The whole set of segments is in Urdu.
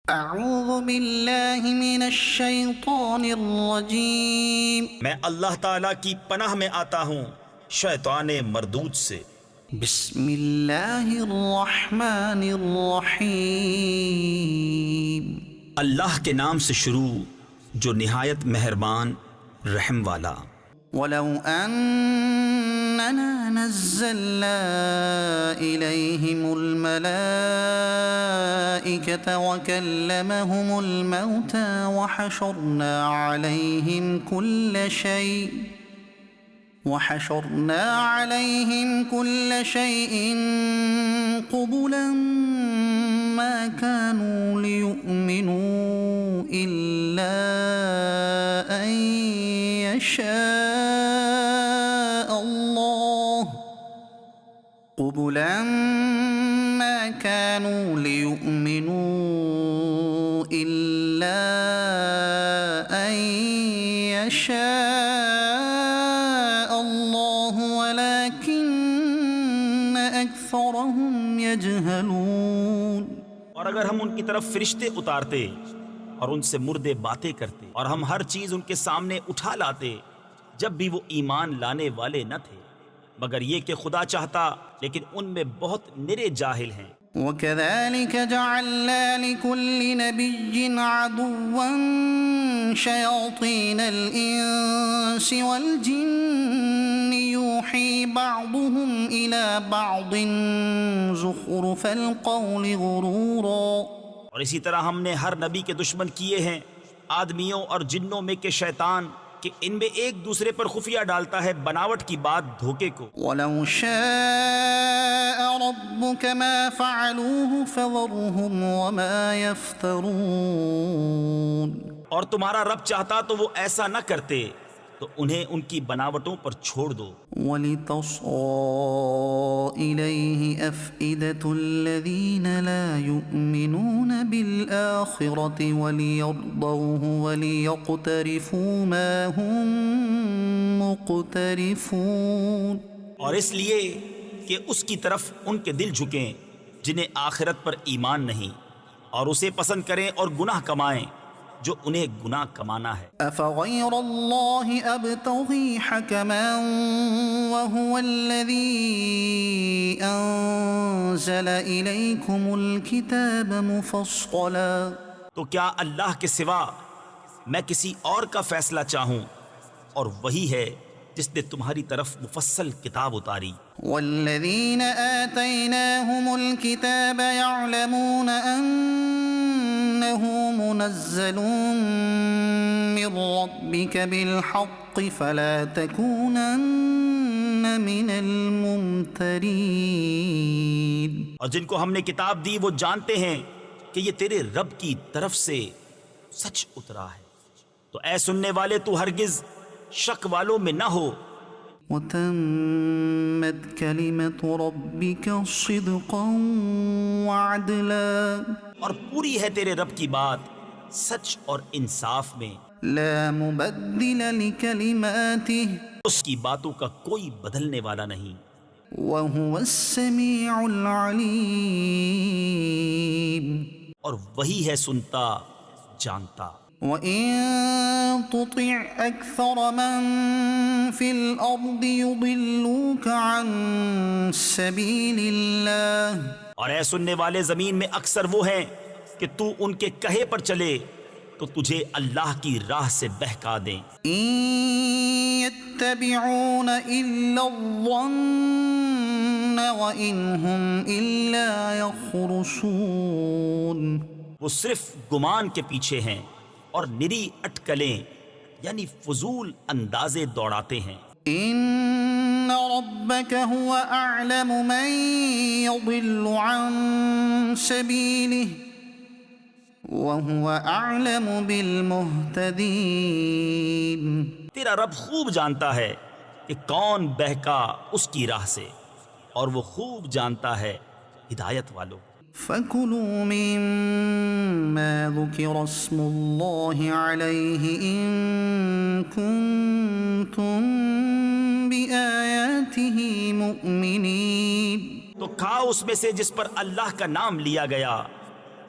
اعوذ باللہ من الشیطان الرجیم میں اللہ تعالیٰ کی پناہ میں آتا ہوں شیطان مردود سے۔ بسم اللہ الرحمن الرحیم اللہ کے نام سے شروع جو نہایت مہربان رحم والا۔ وَلَوْ أَنَّنَا نَزَّلْنَا إِلَيْهِمُ الْمَلَائِكَةَ وَكَلَّمَهُمُ الْمَوْتَى وَحَشَرْنَا عَلَيْهِمْ كُلَّ شَيْءٍ قُبُلًا مَا كَانُوا لِيُؤْمِنُوا إِلَّا أَن يَشَاءَ اللَّهُ قُبُلًا مَا كَانُوا لِيُؤْمِنُوا إِلَّا أَن يَشَاءَ اللَّهُ وَلَكِنَّ أَكْثَرَهُمْ يَجْهَلُونَ۔ اور اگر ہم ان کی طرف فرشتے اتارتے اور ان سے مردے باتیں کرتے اور ہم ہر چیز ان کے سامنے اٹھا لاتے جب بھی وہ ایمان لانے والے نہ تھے، مگر یہ کہ خدا چاہتا، لیکن ان میں بہت نرے جاہل ہیں۔ وَكَذَلِكَ جَعَلْنَا لِكُلِّ نَبِيٍّ عَدُوًّا شَيَاطِينَ الْإِنسِ وَالْجِنِّ يُوحِي بَعْضُهُمْ إِلَى بَعْضٍ زُخْرُفَ الْقَوْلِ غُرُورًا۔ اور اسی طرح ہم نے ہر نبی کے دشمن کیے ہیں آدمیوں اور جنوں میں کہ شیطان، کہ ان میں ایک دوسرے پر خفیہ ڈالتا ہے بناوٹ کی بات دھوکے کو۔ وَلَوْ شَاءَ رَبُّكَ مَا فَعَلُوهُ فَذَرْهُمْ وَمَا يَفْتَرُونَ۔ اور تمہارا رب چاہتا تو وہ ایسا نہ کرتے، تو انہیں ان کی بناوٹوں پر چھوڑ دو۔ وَلِتَصْغَىٰ إِلَيْهِ أَفْئِدَةُ الَّذِينَ لَا يُؤْمِنُونَ بِالْآخِرَةِ وَلِيَرْضَوْهُ وَلِيَقْتَرِفُوا مَا هُمْ مُقْتَرِفُونَ۔ اور اس لیے کہ اس کی طرف ان کے دل جھکیں جنہیں آخرت پر ایمان نہیں، اور اسے پسند کریں اور گناہ کمائیں جو انہیں گناہ کمانا ہے۔ أَفَغَيْرَ اللَّهِ أَبْتَغِي حَكَمًا وَهُوَ الَّذِي أَنزَلَ إِلَيْكُمُ الْكِتَابَ مُفَصَّلًا۔ تو کیا اللہ کے سوا میں کسی اور کا فیصلہ چاہوں؟ اور وہی ہے جس نے تمہاری طرف مفصل کتاب اتاری۔ وَالَّذِينَ آتَيْنَاهُمُ الْكِتَابَ يَعْلَمُونَ أَنَّهُ مُنَزَّلٌ مِّن رَّبِّكَ بِالْحَقِّ فَلَا تَكُونَنَّ مِنَ الْمُمْتَرِينَ۔ اور جن کو ہم نے کتاب دی وہ جانتے ہیں کہ یہ تیرے رب کی طرف سے سچ اترا ہے، تو اے سننے والے تو ہرگز شک والوں میں نہ ہو۔ وَتَمَّتْ كَلِمَةُ رَبِّكَ صِدْقًا وَعَدْلًا۔ اور پوری ہے تیرے رب کی بات سچ اور انصاف میں، لا مبدل لكلماته اس کی باتوں کا کوئی بدلنے والا نہیں۔ وهو السميع العليم۔ اور وہی ہے سنتا جانتا۔ وَإِن تُطِعْ أَكْثَرَ مَن فِي الْأَرْضِ يُضِلُّوكَ عَن سَبِيلِ اللَّهِ۔ اور اے سننے والے زمین میں اکثر وہ ہیں کہ تو ان کے کہے پر چلے تو تجھے اللہ کی راہ سے بہکا دیں۔ إِن يَتَّبِعُونَ إِلَّا الظَّنَّ وَإِنْ هُمْ إِلَّا يَخْرُصُونَ۔ وہ صرف گمان کے پیچھے ہیں اور نری اٹکلیں یعنی فضول اندازے دوڑاتے ہیں۔ إِنَّ رَبَّكَ هُوَ أَعْلَمُ مَن يَضِلُّ عَن سَبِيلِهِ وَهُوَ أَعْلَمُ بِالْمُهْتَدِينَ۔ تیرا رب خوب جانتا ہے کہ کون بہکا اس کی راہ سے، اور وہ خوب جانتا ہے ہدایت والوں۔ فَكُلُوا مِمَّا ذُكِرَ اسْمُ اللَّهِ عَلَيْهِ إِن كُنتُم بِآيَاتِهِ مُؤْمِنِينَ۔ تو کھاؤ اس میں سے جس پر اللہ کا نام لیا گیا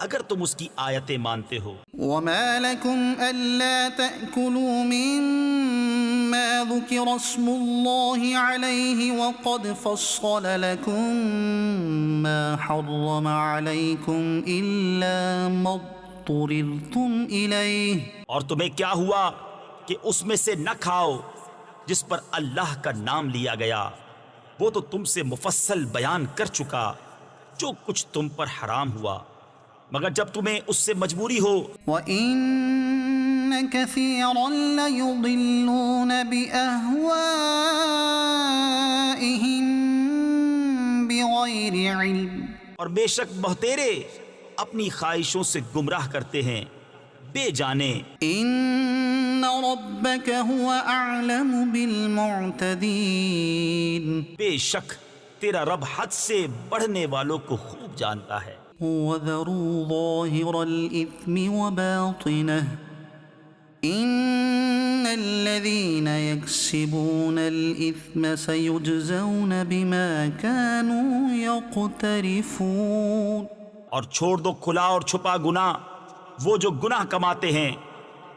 اگر تم اس کی آیتیں مانتے ہو۔ وما لكم ألا تأكلوا مما ذكر اسم الله عليه وقد فصل لكم ما حرم عليكم إلا ما اضطررتم إليه۔ اور تمہیں کیا ہوا کہ اس میں سے نہ کھاؤ جس پر اللہ کا نام لیا گیا، وہ تو تم سے مفصل بیان کر چکا جو کچھ تم پر حرام ہوا، مگر جب تمہیں اس سے مجبوری ہو۔ وَإِنَّ كَثِيرًا لَيُضِلُّونَ بِأَهْوَائِهِمْ بِغَيْرِ عِلْمٍ، اور بے شک بہتیرے اپنی خواہشوں سے گمراہ کرتے ہیں بے جانے۔ إِنَّ رَبَّكَ هُوَ أَعْلَمُ بِالْمُعْتَدِينَ، بے شک تیرا رب حد سے بڑھنے والوں کو خوب جانتا ہے۔ وَذَرُوا ظَاهِرَ الْإِثْمِ وَبَاطِنَهُ إِنَّ الَّذِينَ يَكْسِبُونَ الْإِثْمَ سَيُجْزَوْنَ بِمَا كَانُوا يَقْتَرِفُونَ۔ اور چھوڑ دو کھلا اور چھپا گناہ، وہ جو گناہ کماتے ہیں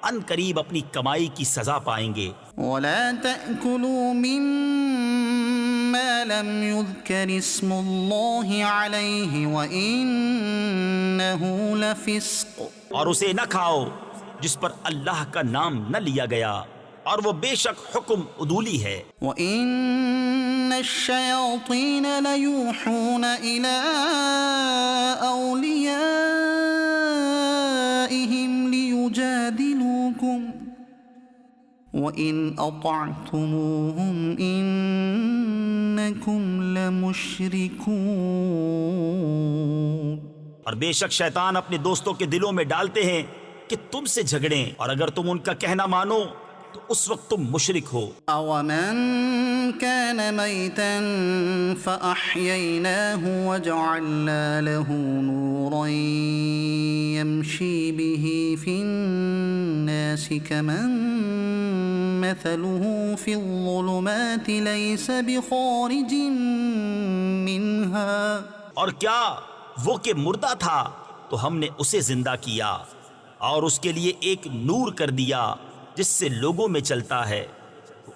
ان قریب اپنی کمائی کی سزا پائیں گے۔ وَلَا تَأْكُلُوا مِمَّا لَمْ يُذْكَرِ اسْمُ اللَّهِ عَلَيْهِ وَإِنَّهُ لَفِسْقٌ، اور اسے نہ کھاؤ جس پر اللہ کا نام نہ لیا گیا، اور وہ بے شک حکم عدولی ہے۔ وَإِنَّ الشَّيَاطِينَ لَيُوحُونَ إِلَىٰ أَوْلِيَائِهِمْ لِيُجَادِلُوكُمْ وَإِنْ أَطَعْتُمُوهُمْ إِنَّكُمْ لَمُشْرِكُونَ۔ اور بے شک شیطان اپنے دوستوں کے دلوں میں ڈالتے ہیں کہ تم سے جھگڑیں، اور اگر تم ان کا کہنا مانو تو اس وقت تم مشرک ہو۔ أَوَمَنْ كَانَ مَيْتًا فَأَحْيَيْنَاهُ وَجَعَلْنَا لَهُ نُورًا يَمْشِي بِهِ فِي النَّاسِ كَمَنْ مَثَلُهُ فِي الظُّلُمَاتِ لَيْسَ بِخَارِجٍ مِّنْهَا۔ اور کیا وہ کہ مردہ تھا تو ہم نے اسے زندہ کیا اور اس کے لیے ایک نور کر دیا جس سے لوگوں میں چلتا ہے،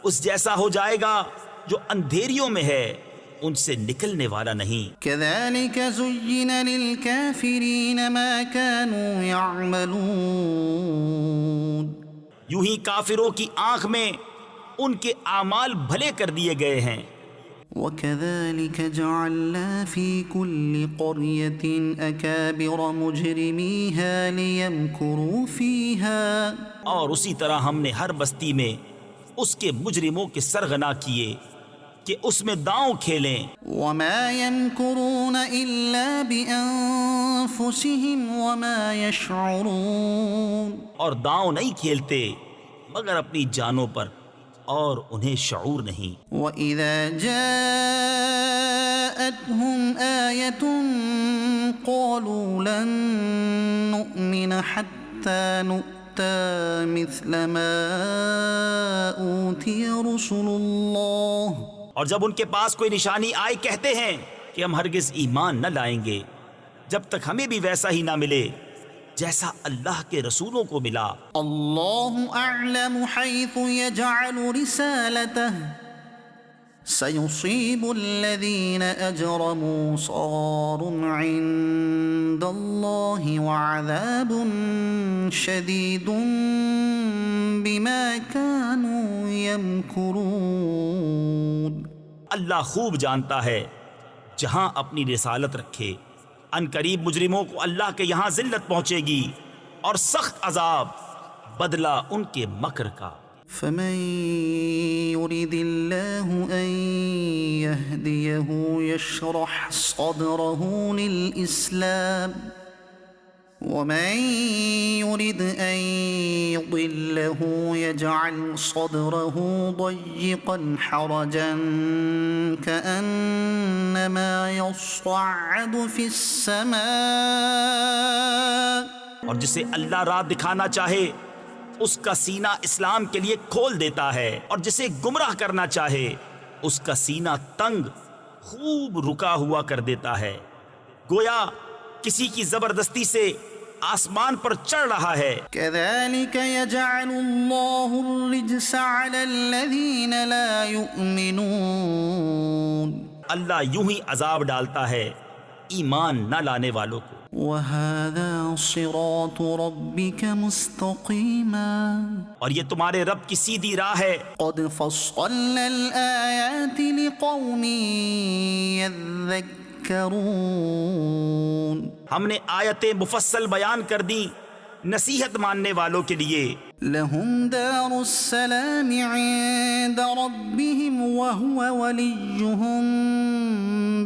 اس جیسا ہو جائے گا جو اندھیریوں میں ہے، ان سے نکلنے والا نہیں۔ كَذَلِكَ زُيِّنَ لِلْكَافِرِينَ مَا كَانُوا يَعْمَلُونَ، یوں ہی کافروں کی آنکھ میں ان کے اعمال بھلے کر دیے گئے ہیں۔ وَكَذَلِكَ جَعَلْنَا فِي كُلِّ قَرْيَةٍ أَكَابِرَ مُجْرِمِيهَا لِيَمْكُرُوا فِيهَا، اور اسی طرح ہم نے ہر بستی میں اس کے مجرموں کے سرغنا کیے کہ اس میں داؤں کھیلیں۔ وَمَا يَمْكُرُونَ إِلَّا بِأَنفُسِهِمْ وَمَا يَشْعُرُونَ، اور داؤں نہیں کھیلتے مگر اپنی جانوں پر، اور انہیں شعور نہیں۔ وَإِذَا جَاءَتْهُمْ آيَةٌ قَالُوا لَن نُّؤْمِنَ حَتَّى نُؤْتَىٰ مِثْلَ مَا أُوتِيَ رُسُلُ اللَّهِ، اور جب ان کے پاس کوئی نشانی آئے کہتے ہیں کہ ہم ہرگز ایمان نہ لائیں گے جب تک ہمیں بھی ویسا ہی نہ ملے جیسا اللہ کے رسولوں کو ملا۔ اللہ اعلم حیث یجعل رسالتہ سیصیب الذین اجرموا صغار عند اللہ وعذاب شدید بما كانوا یمکرون۔ اللہ خوب جانتا ہے جہاں اپنی رسالت رکھے، ان قریب مجرموں کو اللہ کے یہاں ذلت پہنچے گی اور سخت عذاب بدلہ ان کے مکر کا۔ فمن يرد الله أن يهديه يشرح صدره للإسلام ومن يرد أن يضله يجعل صدره ضيقا حرجا كأنما يصعد في السماء، اور جسے اللہ راہ دکھانا چاہے اس کا سینہ اسلام کے لیے کھول دیتا ہے، اور جسے گمراہ کرنا چاہے اس کا سینہ تنگ خوب رکا ہوا کر دیتا ہے، گویا کسی کی زبردستی سے آسمان پر چڑھ رہا ہے. كذلك يجعل الله الرجس على الذين لا يؤمنون اللہ یوں ہی عذاب ڈالتا ہے ایمان نہ لانے والوں کو. وهذا صراط ربك مستقيما اور یہ تمہارے رب کی سیدھی راہ ہے. قد فصلنا الآيات لقوم يذكرون ہم نے آیتیں مفصل بیان کر دیں نصیحت ماننے والوں کے لیے. لهم دار السلام عند ربهم وهو وليهم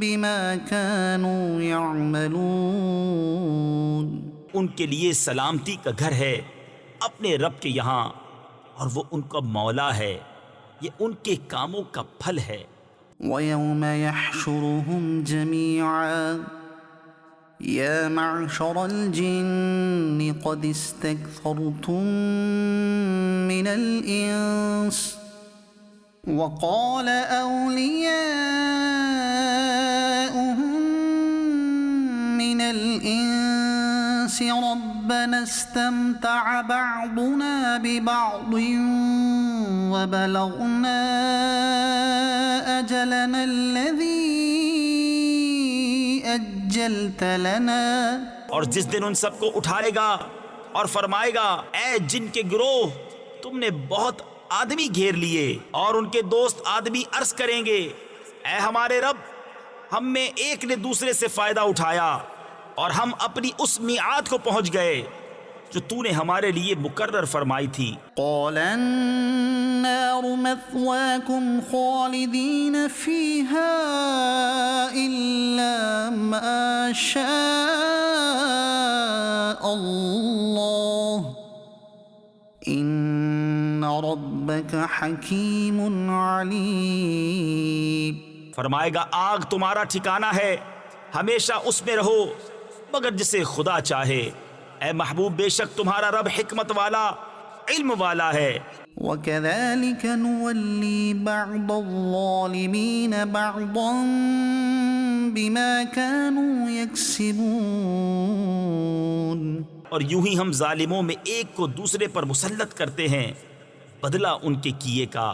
بما كانوا يعملون ان کے لیے سلامتی کا گھر ہے اپنے رب کے یہاں اور وہ ان کا مولا ہے. یہ ان کے کاموں کا پھل ہے. ويوم يحشرهم جميعا يا معشر الجن قد استكثرتم من الإنس وقال أولياؤهم من الإنس ربنا استمتع بعضنا ببعض وبلغنا أجلنا الذي أجلت لنا. اور جس دن ان سب کو اٹھائے گا اور فرمائے گا اے جن کے گروہ تم نے بہت آدمی گھیر لیے. اور ان کے دوست آدمی عرض کریں گے اے ہمارے رب ہم میں ایک نے دوسرے سے فائدہ اٹھایا اور ہم اپنی اس میعاد کو پہنچ گئے جو تو نے ہمارے لیے مقرر فرمائی تھی. قال النار مثواكم خالدين فيها إلا ما شاء الله إن ربك حكيم عليم. فرمائے گا آگ تمہارا ٹھکانہ ہے ہمیشہ اس میں رہو مگر جسے خدا چاہے. اے محبوب بے شک تمہارا رب حکمت والا علم والا ہے. وكذلك نولي بعض الظالمين بعضا بما كانوا يكسبون. اور یوں ہی ہم ظالموں میں ایک کو دوسرے پر مسلط کرتے ہیں بدلہ ان کے کیے کا.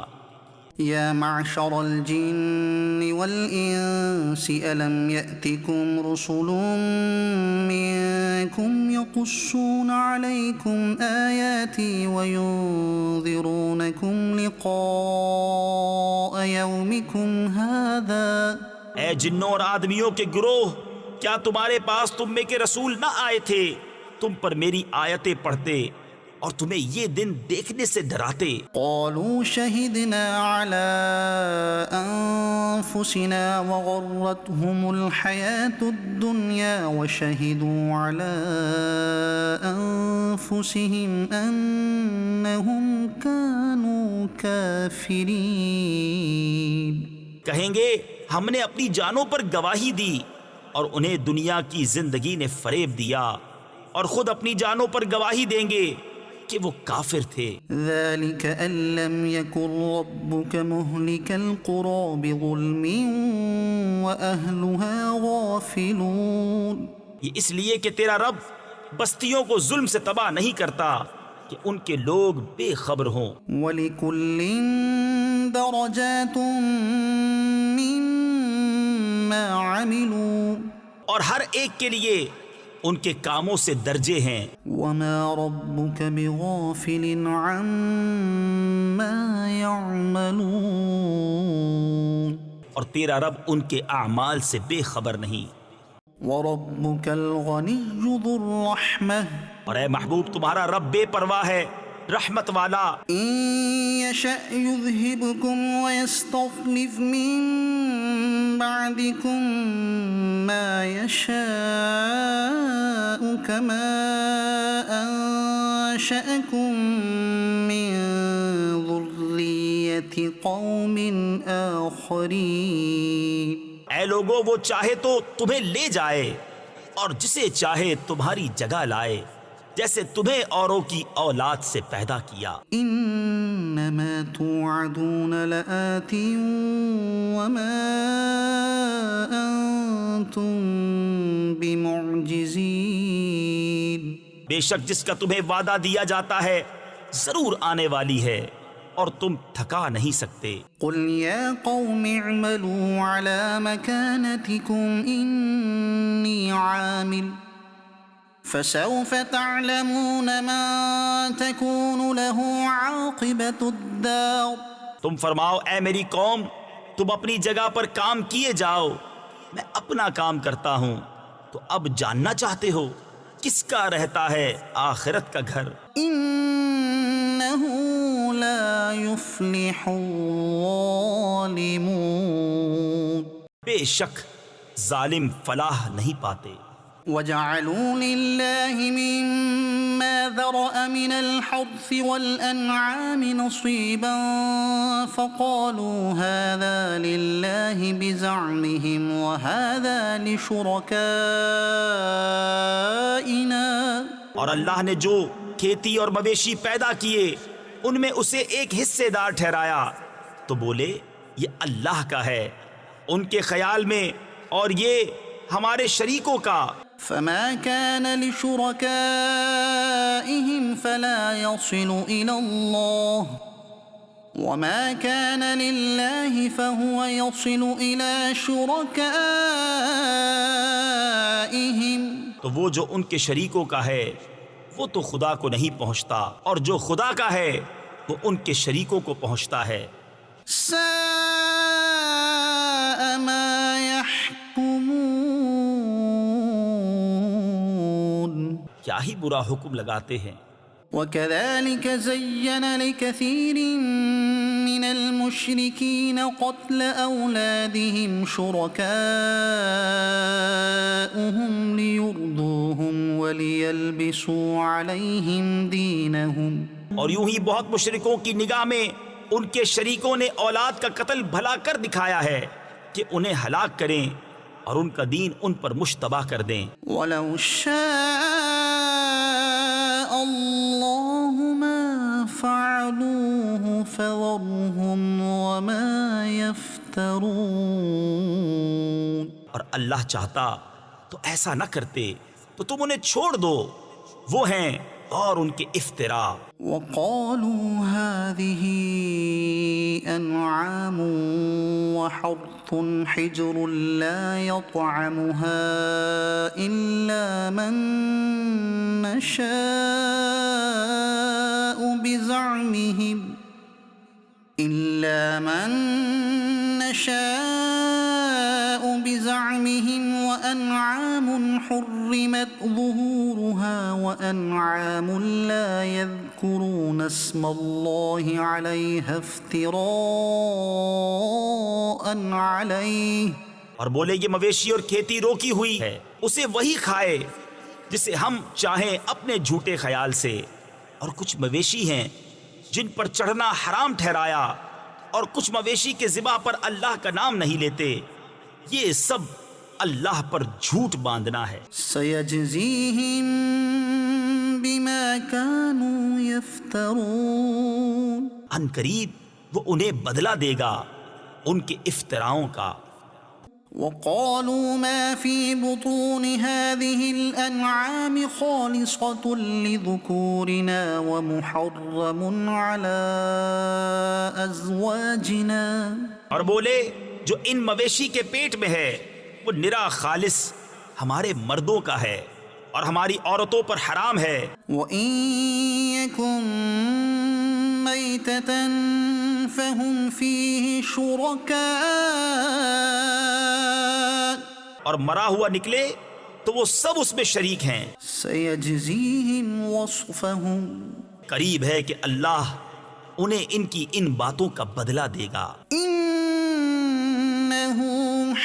يا معشر الجن والإنس ألم يأتكم رسل منكم يقصون عليكم آياتي وينذرونكم لقاء يومكم هذا. اے جنوں اور آدمیوں کے گروہ کیا تمہارے پاس تم میں کے رسول نہ آئے تھے تم پر میری آیتیں پڑھتے اور تمہیں یہ دن دیکھنے سے ڈراتے. قالوا شهدنا على أنفسنا وغرتهم الحياة الدنيا وشهدوا على أنفسهم أنهم كانوا كافرين. کہیں گے ہم نے اپنی جانوں پر گواہی دی اور انہیں دنیا کی زندگی نے فریب دیا اور خود اپنی جانوں پر گواہی دیں گے کہ وہ کافر تھے. ذلك أن لم يكن ربك مهلك القرى بظلم وأهلها غافلون. یہ اس لیے کہ تیرا رب بستیوں کو ظلم سے تباہ نہیں کرتا کہ ان کے لوگ بے خبر ہوں. وَلِكُلٍّ دَرَجَاتٌ مِّمَّا عَمِلُوا. اور ہر ایک کے لیے ان کے کاموں سے درجے ہیں. وَمَا رَبُّكَ بِغَافِلٍ عَمَّا يَعْمَلُونَ. اور تیرا رب ان کے اعمال سے بے خبر نہیں. وَرَبُّكَ الْغَنِيُّ ذُو الرَّحْمَةِ. اور اے محبوب تمہارا رب بے پرواہ ہے رحمت والا. إِن يَشَأْ يُذْهِبْكُمْ وَيَسْتَخْلِفْ مِن بَعْدِكُم مَّا يَشَاءُ كَمَا أَنشَأَكُم مِّن ذُرِّيَّةِ قَوْمٍ آخَرِينَ. اے لوگو وہ چاہے تو تمہیں لے جائے اور جسے چاہے تمہاری جگہ لائے. جیسے تمہیں اوروں کی اولاد سے پیدا کیا. إنما توعدون لآت وما أنتم بمعجزين. بے شک جس کا تمہیں وعدہ دیا جاتا ہے ضرور آنے والی ہے اور تم تھکا نہیں سکتے. قل يا قوم اعملوا على مكانتكم إني عامل فسوف تعلمون من تكون له عاقبة الدار. تم فرماؤ اے میری قوم تم اپنی جگہ پر کام کیے جاؤ، میں اپنا کام کرتا ہوں. تو اب جاننا چاہتے ہو کس کا رہتا ہے آخرت کا گھر. إنه لا يفلح الظالمون. بے شک ظالم فلاح نہیں پاتے. وجعلوا لله مما ذرأ من الحرث والأنعام نصيبا فقالوا هذا لله بزعمهم وهذا لشركائنا. اور اللہ نے جو کھیتی اور مویشی پیدا کیے ان میں اسے ایک حصے دار ٹھہرایا تو بولے یہ اللہ کا ہے ان کے خیال میں اور یہ ہمارے شریکوں کا. فما كان لشركائهم فلا يصل إلى الله وما كان لله فهو يصل إلى شركائهم. تو وہ جو ان کے شریکوں کا ہے وہ تو خدا کو نہیں پہنچتا اور جو خدا کا ہے وہ ان کے شریکوں کو پہنچتا ہے. ساء ما يحكمون. کیا ہی برا حکم لگاتے ہیں. وكذلك زين لكثير من المشركين قتل أولادهم شركاؤهم ليرضوهم وليلبسوا عليهم دينهم. اور یوں ہی بہت مشرکوں کی نگاہ میں ان کے شریکوں نے اولاد کا قتل بھلا کر دکھایا ہے کہ انہیں ہلاک کریں اور ان کا دین ان پر مشتبہ کر دیں. ولو شاء الله ما فعلوه فذرهم وما يفترون. اور اللہ چاہتا تو ایسا نہ کرتے تو تم انہیں چھوڑ دو، وہ ہیں اور ان کے افترا. وقالوا هذه أنعام وحرث حجر لا يطعمها إلا من نشاء بزعمهم وأنعام حرمت ظهورها وأنعام لا يذكرون اسم الله عليها افتراء عليه. اور بولے یہ مویشی اور کھیتی روکی ہوئی ہے اسے وہی کھائے جسے ہم چاہیں اپنے جھوٹے خیال سے. اور کچھ مویشی ہیں جن پر چڑھنا حرام ٹھہرایا اور کچھ مویشی کے ذبح پر اللہ کا نام نہیں لیتے. یہ سب اللہ پر جھوٹ باندھنا ہے. سيجزيهم بما كانوا يفترون. ان قریب وہ انہیں بدلہ دے گا ان کے افتراؤں کا. وقالوا ما في بطون هذه الأنعام خالصة لذكورنا ومحرم على أزواجنا. اور بولے جو ان مویشی کے پیٹ میں ہے وہ نرا خالص ہمارے مردوں کا ہے اور ہماری عورتوں پر حرام ہے. وَإِن يَكُن مَيْتَةً فَهُمْ فِيهِ شُرَكَاء. اور مرا ہوا نکلے تو وہ سب اس میں شریک ہیں. سَيَجْزِيهِمْ وَصْفَهُمْ. قریب ہے کہ اللہ انہیں ان کی ان باتوں کا بدلہ دے گا. إِنَّهُ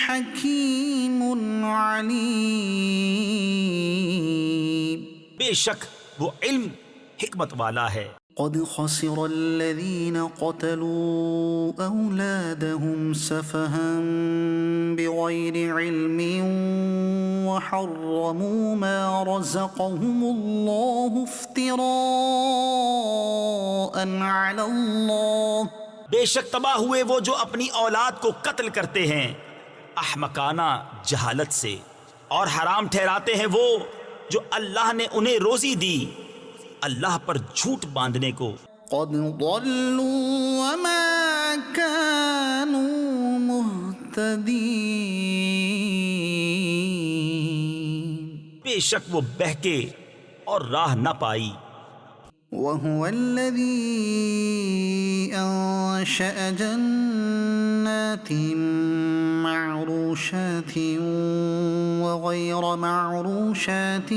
حَكِيمٌ عَلِيمٌ. بے شک وہ علم حکمت والا ہے. قد خسر الذين قتلوا أولادهم سفها بغير علم وحرموا ما رزقهم الله افتراء على الله بے شک تباہ ہوئے وہ جو اپنی اولاد کو قتل کرتے ہیں احمقانہ جہالت سے، اور حرام ٹھہراتے ہیں وہ جو اللہ نے انہیں روزی دی اللہ پر جھوٹ باندھنے کو۔ قد ضلوا وما كانوا مهتدين بے شک وہ بہکے اور راہ نہ پائی۔ وهو الذي أنشأ جنات معروشات وغير معروشات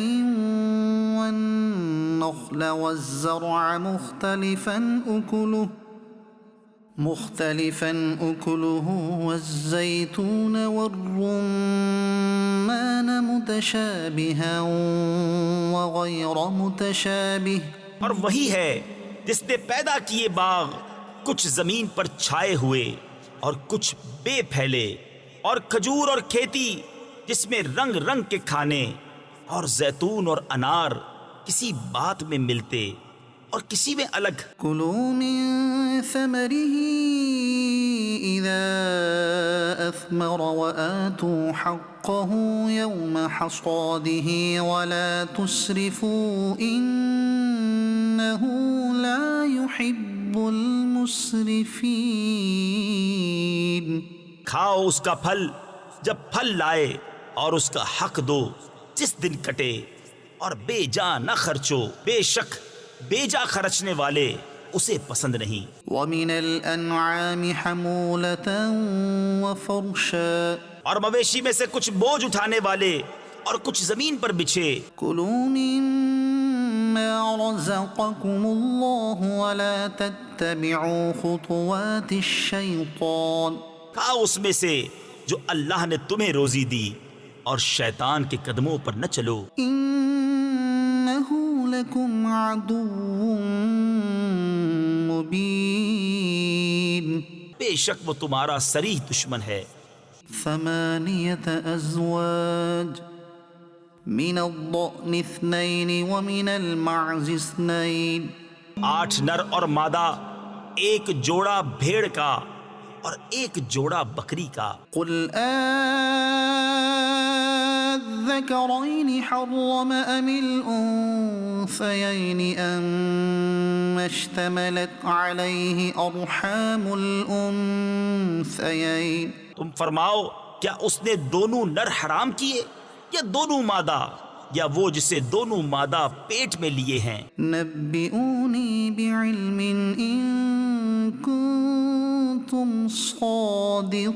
والنخل والزرع مختلفا أكله والزيتون والرمان متشابها وغير متشابه، اور وہی ہے جس نے پیدا کیے باغ کچھ زمین پر چھائے ہوئے اور کچھ بے پھیلے، اور کھجور اور کھیتی جس میں رنگ رنگ کے کھانے، اور زیتون اور انار کسی بات میں ملتے اور کسی میں الگ۔ كلوا من ثمره إذا أثمر وآتوا حقه يوم حصاده ولا تسرفوا إنه لا يحب المسرفين۔ کھاؤ اس کا پھل جب پھل لائے، اور اس کا حق دو جس دن کٹے، اور بے جا نہ خرچو، بے شک بے جا خرچنے والے اسے پسند نہیں۔ ومن الأنعام حمولة وفرشا، اور مویشی میں سے کچھ بوجھ اٹھانے والے اور کچھ زمین پر بچھے۔ كلوا مما رزقكم الله ولا تتبعوا خطوات الشيطان، کھاؤ اس میں سے جو اللہ نے تمہیں روزی دی، اور شیطان کے قدموں پر نہ چلو، إنه لكم عدو مبين۔ بے شک وہ تمہارا صریح دشمن ہے۔ 8 أزواج من الضأن 2 ومن المعز 2، 8 نر اور مادہ، ایک جوڑا بھیڑ کا اور ایک جوڑا بکری کا۔ قل الذكرين حرم أم الأنثيين أما اشتملت عليه أرحام الأنثيين، تم فرماؤ کیا اس نے دونوں نر حرام کیے یا دونوں مادہ، یا وہ جسے دونوں مادہ پیٹ میں لیے ہیں؟ نبئوني بعلم إن كنتم صادقين۔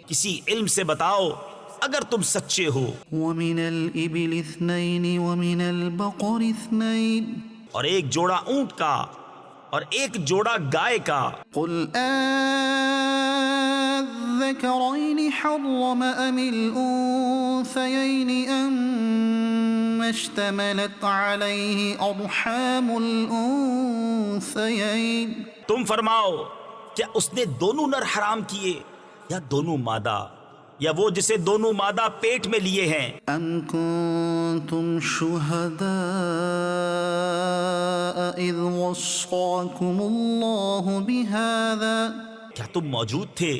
کسی علم سے بتاؤ اگر تم سچے ہو۔ ومن الإبل 2 ومن البقر 2، اور ایک جوڑا اونٹ کا اور ایک جوڑا گائے کا۔ قل الذكرين حرم أم الأنثيين أما اشتملت عليه أرحام الأنثيين، تم فرماؤ کیا اس نے دونوں نر حرام کیے یا دونوں مادہ، یا وہ جسے دونوں مادہ پیٹ میں لیے ہیں؟ أم كنتم شهداء إذ وصاكم الله بهذا، کیا تم موجود تھے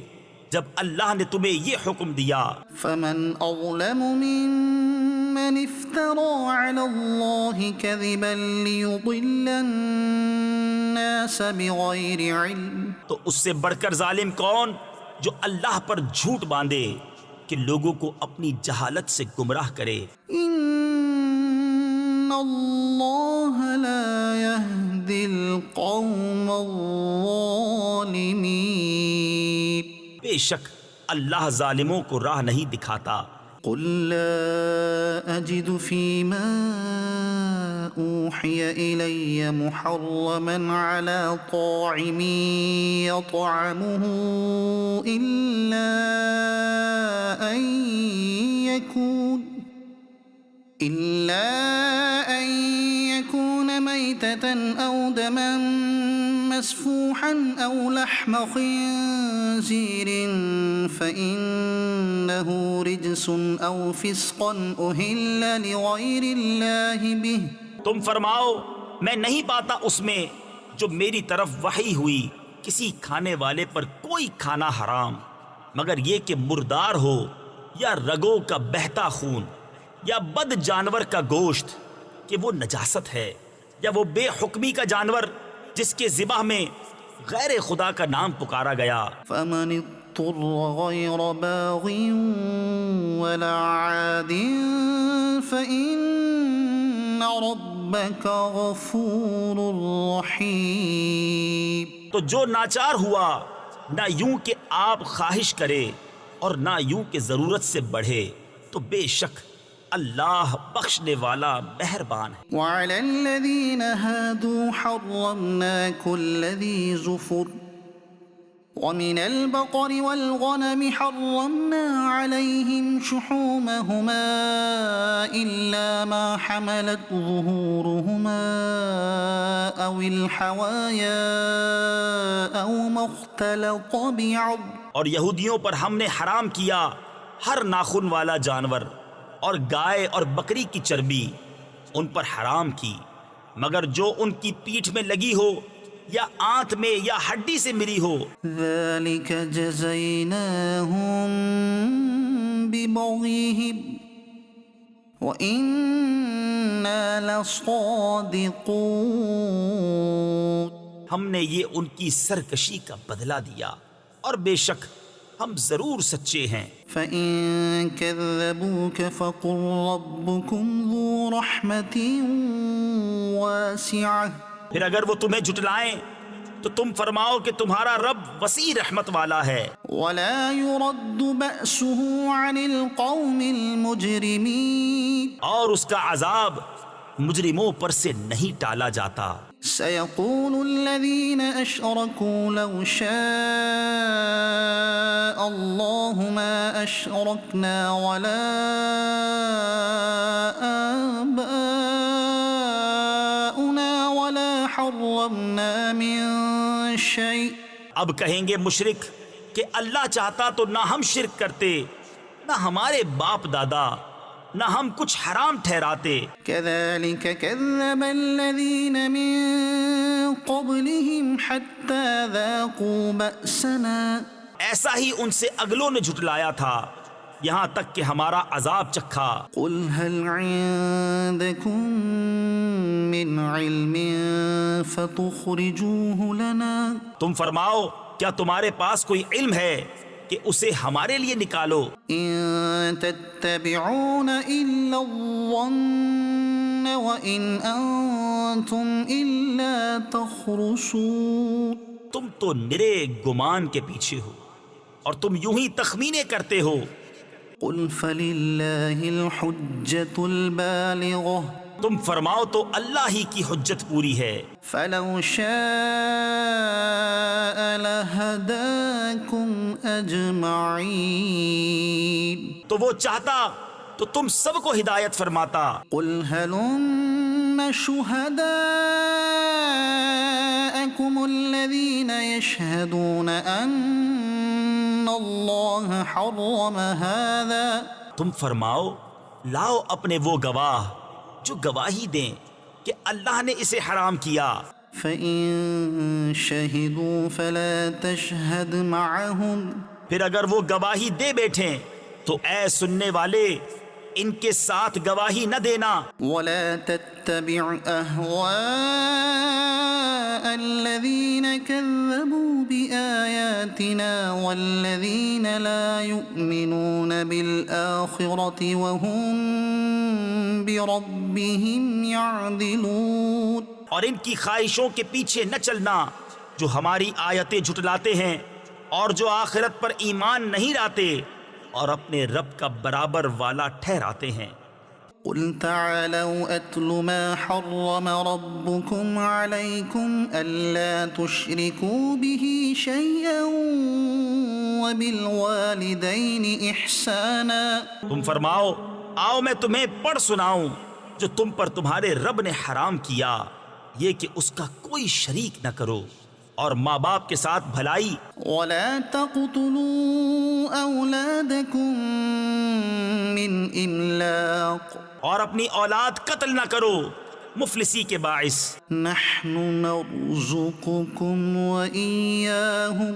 جب اللہ نے تمہیں یہ حکم دیا؟ فمن أظلم ممن افترى على الله كذبا ليضل الناس بغير علم، تو اس سے بڑھ کر ظالم کون جو اللہ پر جھوٹ باندھے کہ لوگوں کو اپنی جہالت سے گمراہ کرے۔ إن الله لا يهدي القوم الظالمين، بے شک اللہ ظالموں کو راہ نہیں دکھاتا۔ قل لا أجد فيما أوحي إلي محرما على طاعم يطعمه إلا أن يكون ميتة أو دما مسفوحا أو لحم خنزير فإنه رجس أو فسقا أهل لغير الله به. تم فرماؤ میں نہیں پاتا اس میں جو میری طرف وحی ہوئی کسی کھانے والے پر کوئی کھانا حرام مگر یہ کہ مردار ہو یا رگوں کا بہتا خون یا بد جانور کا گوشت کہ وہ نجاست ہے یا وہ بے حکمی کا جانور جس کے ذبح میں غیر خدا کا نام پکارا گیا. فمن اضطر غير باغ ولا عاد فإن ربك غفور رحيم. تو جو ناچار ہوا نہ یوں کہ آپ خواہش کرے اور نہ یوں کہ ضرورت سے بڑھے تو بے شک اللہ بخشنے والا مہربان ہے. وعلى الذين هادوا حرمنا كل ذي زفر ومن البقر والغنم حرمنا عليهم شحومهما إلا ما حملت ظهورهما أو الحوايا أو ما اختلط بعظم. اور یہودیوں پر ہم نے حرام کیا ہر ناخن والا جانور اور گائے اور بکری کی چربی ان پر حرام کی مگر جو ان کی پیٹھ میں لگی ہو یا آنت میں یا ہڈی سے ملی ہو. ذلك جزيناهم ببغيهم وإنا لصادقون. ہم نے یہ ان کی سرکشی کا بدلہ دیا اور بے شک ہم ضرور سچے ہیں. فإن كذبوك فقل ربكم ذو رحمة واسعة. پھر اگر وہ تمہیں جھٹلائیں تو تم فرماؤ کہ تمہارا رب وسیع رحمت والا ہے ولا يرد بأسه عن القوم المجرمين. اور اس کا عذاب مجرموں پر سے نہیں ٹالا جاتا. سيقول الذين أشركوا لو شاء الله ما أشركنا ولا آباؤنا ولا حرمنا من شيء. اب کہیں گے مشرک کہ اللہ چاہتا تو نہ ہم شرک کرتے نہ ہمارے باپ دادا نہ ہم کچھ حرام ٹھہراتے. كذلك كذب الذين من قبلهم حتى ذاقوا بأسنا. ایسا ہی ان سے اگلوں نے جھٹلایا تھا یہاں تک کہ ہمارا عذاب چکھا. قل هل عندكم من علم فتخرجوه لنا. تم فرماؤ کیا تمہارے پاس کوئی علم ہے کہ اسے ہمارے لیے نکالو. إن تتبعون إلا الظن وإن أنتم إلا تخرصون. تم تو نرے گمان کے پیچھے ہو اور تم یوں ہی تخمینے کرتے ہو. قل فلله الحجة البالغة. تم فرماؤ تو اللہ ہی کی حجت پوری ہے. فلو شاء لهداكم أجمعين. تو وہ چاہتا تو تم سب کو ہدایت فرماتا. قل هلم شهداءكم الذين يشهدون أن الله حرم هذا. تم فرماؤ لاؤ اپنے وہ گواہ جو گواہی دیں کہ اللہ نے اسے حرام کیا. فإن شهدوا فلا تشهد معهم. پھر اگر وہ گواہی دے بیٹھیں تو اے سننے والے ان کے ساتھ گواہی نہ دینا. ولا تتبع أهواء الذين كذبوا بآياتنا والذين لا يؤمنون بالآخرة وهم بربهم يعدلون. اور ان کی خواہشوں کے پیچھے نہ چلنا جو ہماری آیتیں جھٹلاتے ہیں اور جو آخرت پر ایمان نہیں لاتے اور اپنے رب کا برابر والا ٹھہراتے ہیں. قل تعالوا أتل ما حرم ربكم عليكم ألا تشركوا به شيئا وبالوالدين إحسانا. تم فرماؤ آؤ میں تمہیں پڑھ سناؤں جو تم پر تمہارے رب نے حرام کیا یہ کہ اس کا کوئی شریک نہ کرو، اور ماں باپ کے ساتھ بھلائی، ولا تقتلوا أولادكم من إملاق اور اپنی اولاد قتل نہ کرو مفلسی کے باعث، نحن نرزقكم وإياهم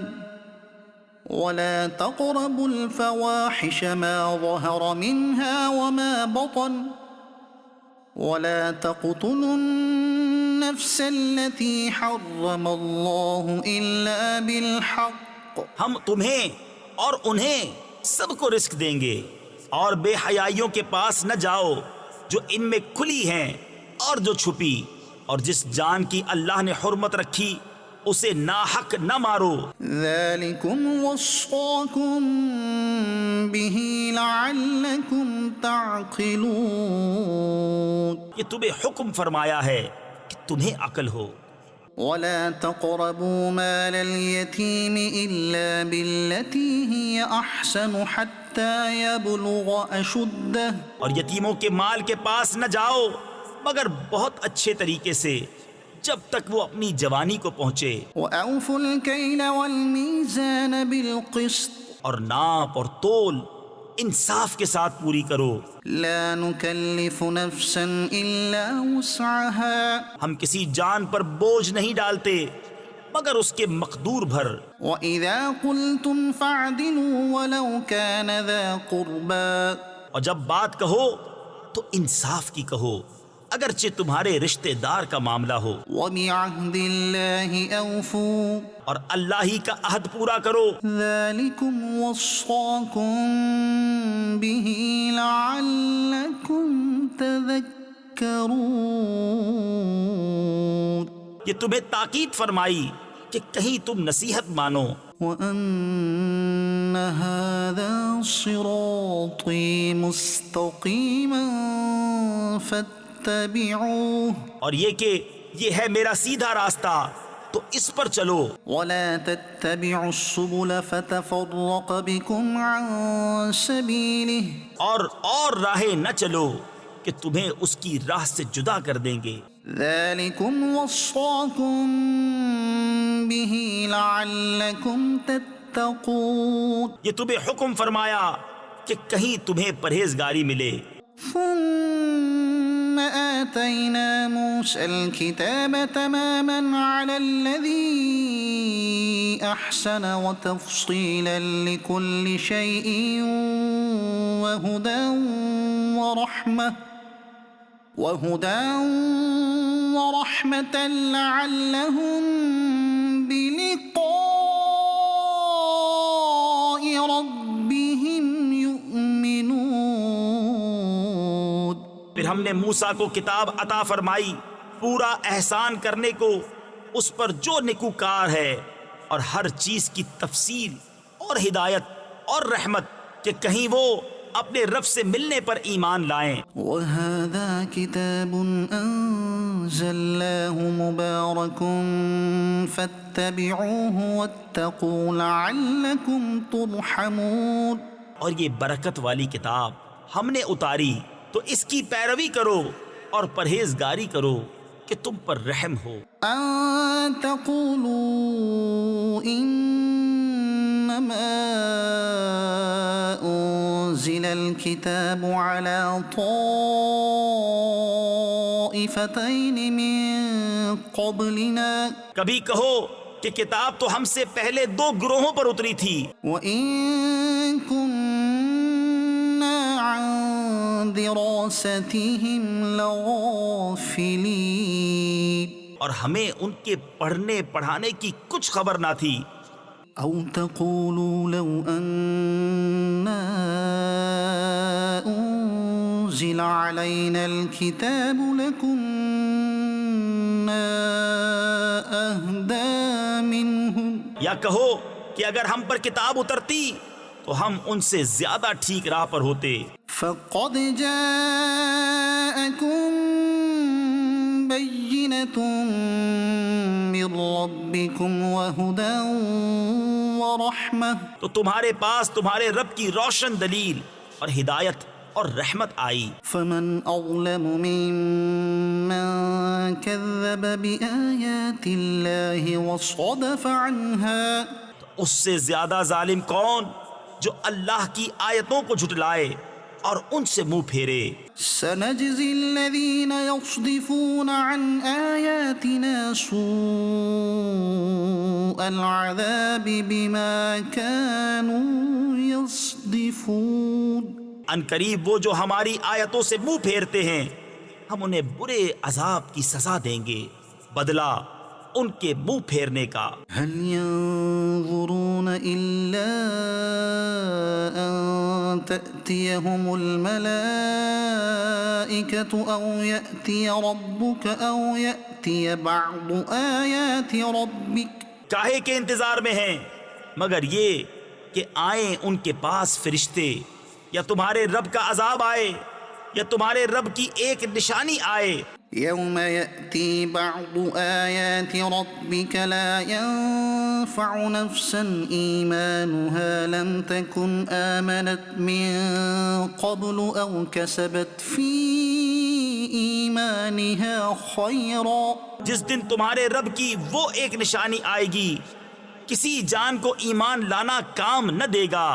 ولا تقربوا الفواحش ما ظهر منها وما بطن ولا تقتلوا النفس التي حرم الله إلا بالحق ہم تمہیں اور انہیں سب کو رزق دیں گے، اور بے حیائیوں کے پاس نہ جاؤ جو ان میں کھلی ہیں اور جو چھپی، اور جس جان کی اللہ نے حرمت رکھی اسے ناحق نہ مارو، ذلكم وصاكم به لعلكم تعقلون یہ تمہیں حکم فرمایا ہے کہ تمہیں عقل ہو، ولا تقربوا مال اليتيم إلا بالتي هي أحسن حتى يبلغ أشده اور یتیموں کے مال کے پاس نہ جاؤ مگر بہت اچھے طریقے سے جب تک وہ اپنی جوانی کو پہنچے، وأوفوا الكيل والميزان بالقسط اور ناپ اور تول انصاف کے ساتھ پوری کرو، لا نكلف نفسا إلا وسعها ہم کسی جان پر بوجھ نہیں ڈالتے مگر اس کے مقدور بھر، وإذا قلتم فاعدلوا ولو كان ذا قربى اور جب بات کہو تو انصاف کی کہو اگرچہ تمہارے رشتہ دار کا معاملہ ہو، وبعهد الله أوفوا اور اللہ ہی کا عہد پورا کرو، ذلكم وصاكم به لعلكم تذكرون یہ تمہیں تاکید فرمائی کہ کہیں تم نصیحت مانو، وأن هذا صراطي مستقيما فاتبعوه اور یہ کہ یہ ہے میرا سیدھا راستہ تو اس پر چلو، ولا تتبعوا السبل فتفرق بكم عن سبيله اور راہیں نہ چلو کہ تمہیں اس کی راہ سے جدا کر دیں گے، ذلكم وصاكم به لعلكم تتقون یہ تمہیں حکم فرمایا کہ کہیں تمہیں پرہیزگاری ملے، ثم آتينا موسى الكتاب تماما على الذي أحسن وتفصيلا لكل شيء وهدى ورحمة لعلهم بلقاء ربهم يؤمنون پھر ہم نے موسیٰ کو کتاب عطا فرمائی پورا احسان کرنے کو اس پر جو نیکوکار ہے، اور ہر چیز کی تفصیل اور ہدایت اور رحمت کہ کہیں وہ اپنے رب سے ملنے پر ایمان لائیں، وهذا كتاب أنزلناه مبارك فاتبعوه واتقوا لعلكم ترحمون اور یہ برکت والی کتاب ہم نے اتاری تو اس کی پیروی کرو اور پرہیزگاری کرو کہ تم پر رحم ہو، أن تقولوا إنما أنزل الكتاب على طائفتين من قبلنا کبھی کہو کہ کتاب تو ہم سے پہلے 2 گروہوں پر اتری تھی، وإن كنا عن دراستهم لغافلين اور ہمیں ان کے پڑھنے پڑھانے کی کچھ خبر نہ تھی، أو تقولوا لو أنا أنزل علينا الكتاب لكنا أهدى منهم یا کہو کہ اگر ہم پر کتاب اترتی تو ہم ان سے زیادہ ٹھیک راہ پر ہوتے، فقد جاءكم بينة من ربكم وهدى ورحمة تو تمہارے پاس تمہارے رب کی روشن دلیل اور ہدایت اور رحمت آئی، فمن أظلم ممن كذب بآيات الله وصدف عنها اس سے زیادہ ظالم کون جو اللہ کی آیتوں کو جھٹلائے اور ان سے منہ پھیرے. سنجزي الذين يصدفون عن آياتنا سوء العذاب بما كانوا يصدفون. ان قریب وہ جو ہماری آیتوں سے منہ پھیرتے ہیں ہم انہیں برے عذاب کی سزا دیں گے بدلہ ان کے منہ پھیرنے کا. هل ينظرون إلا أن تأتيهم الملائكة أو يأتي ربك أو يأتي بعض آيات ربك. کاہے کے انتظار میں ہیں مگر یہ کہ آئیں ان کے پاس فرشتے یا تمہارے رب کا عذاب آئے یا تمہارے رب کی ایک نشانی آئے. يوم يأتي بعض آيات ربك لا ينفع نفسا إيمانها لم تكن آمنت من قبل أو كسبت في إيمانها خيرا. جس دن تمہارے رب کی وہ ایک نشانی آئے گی کسی جان کو ایمان لانا کام نہ دے گا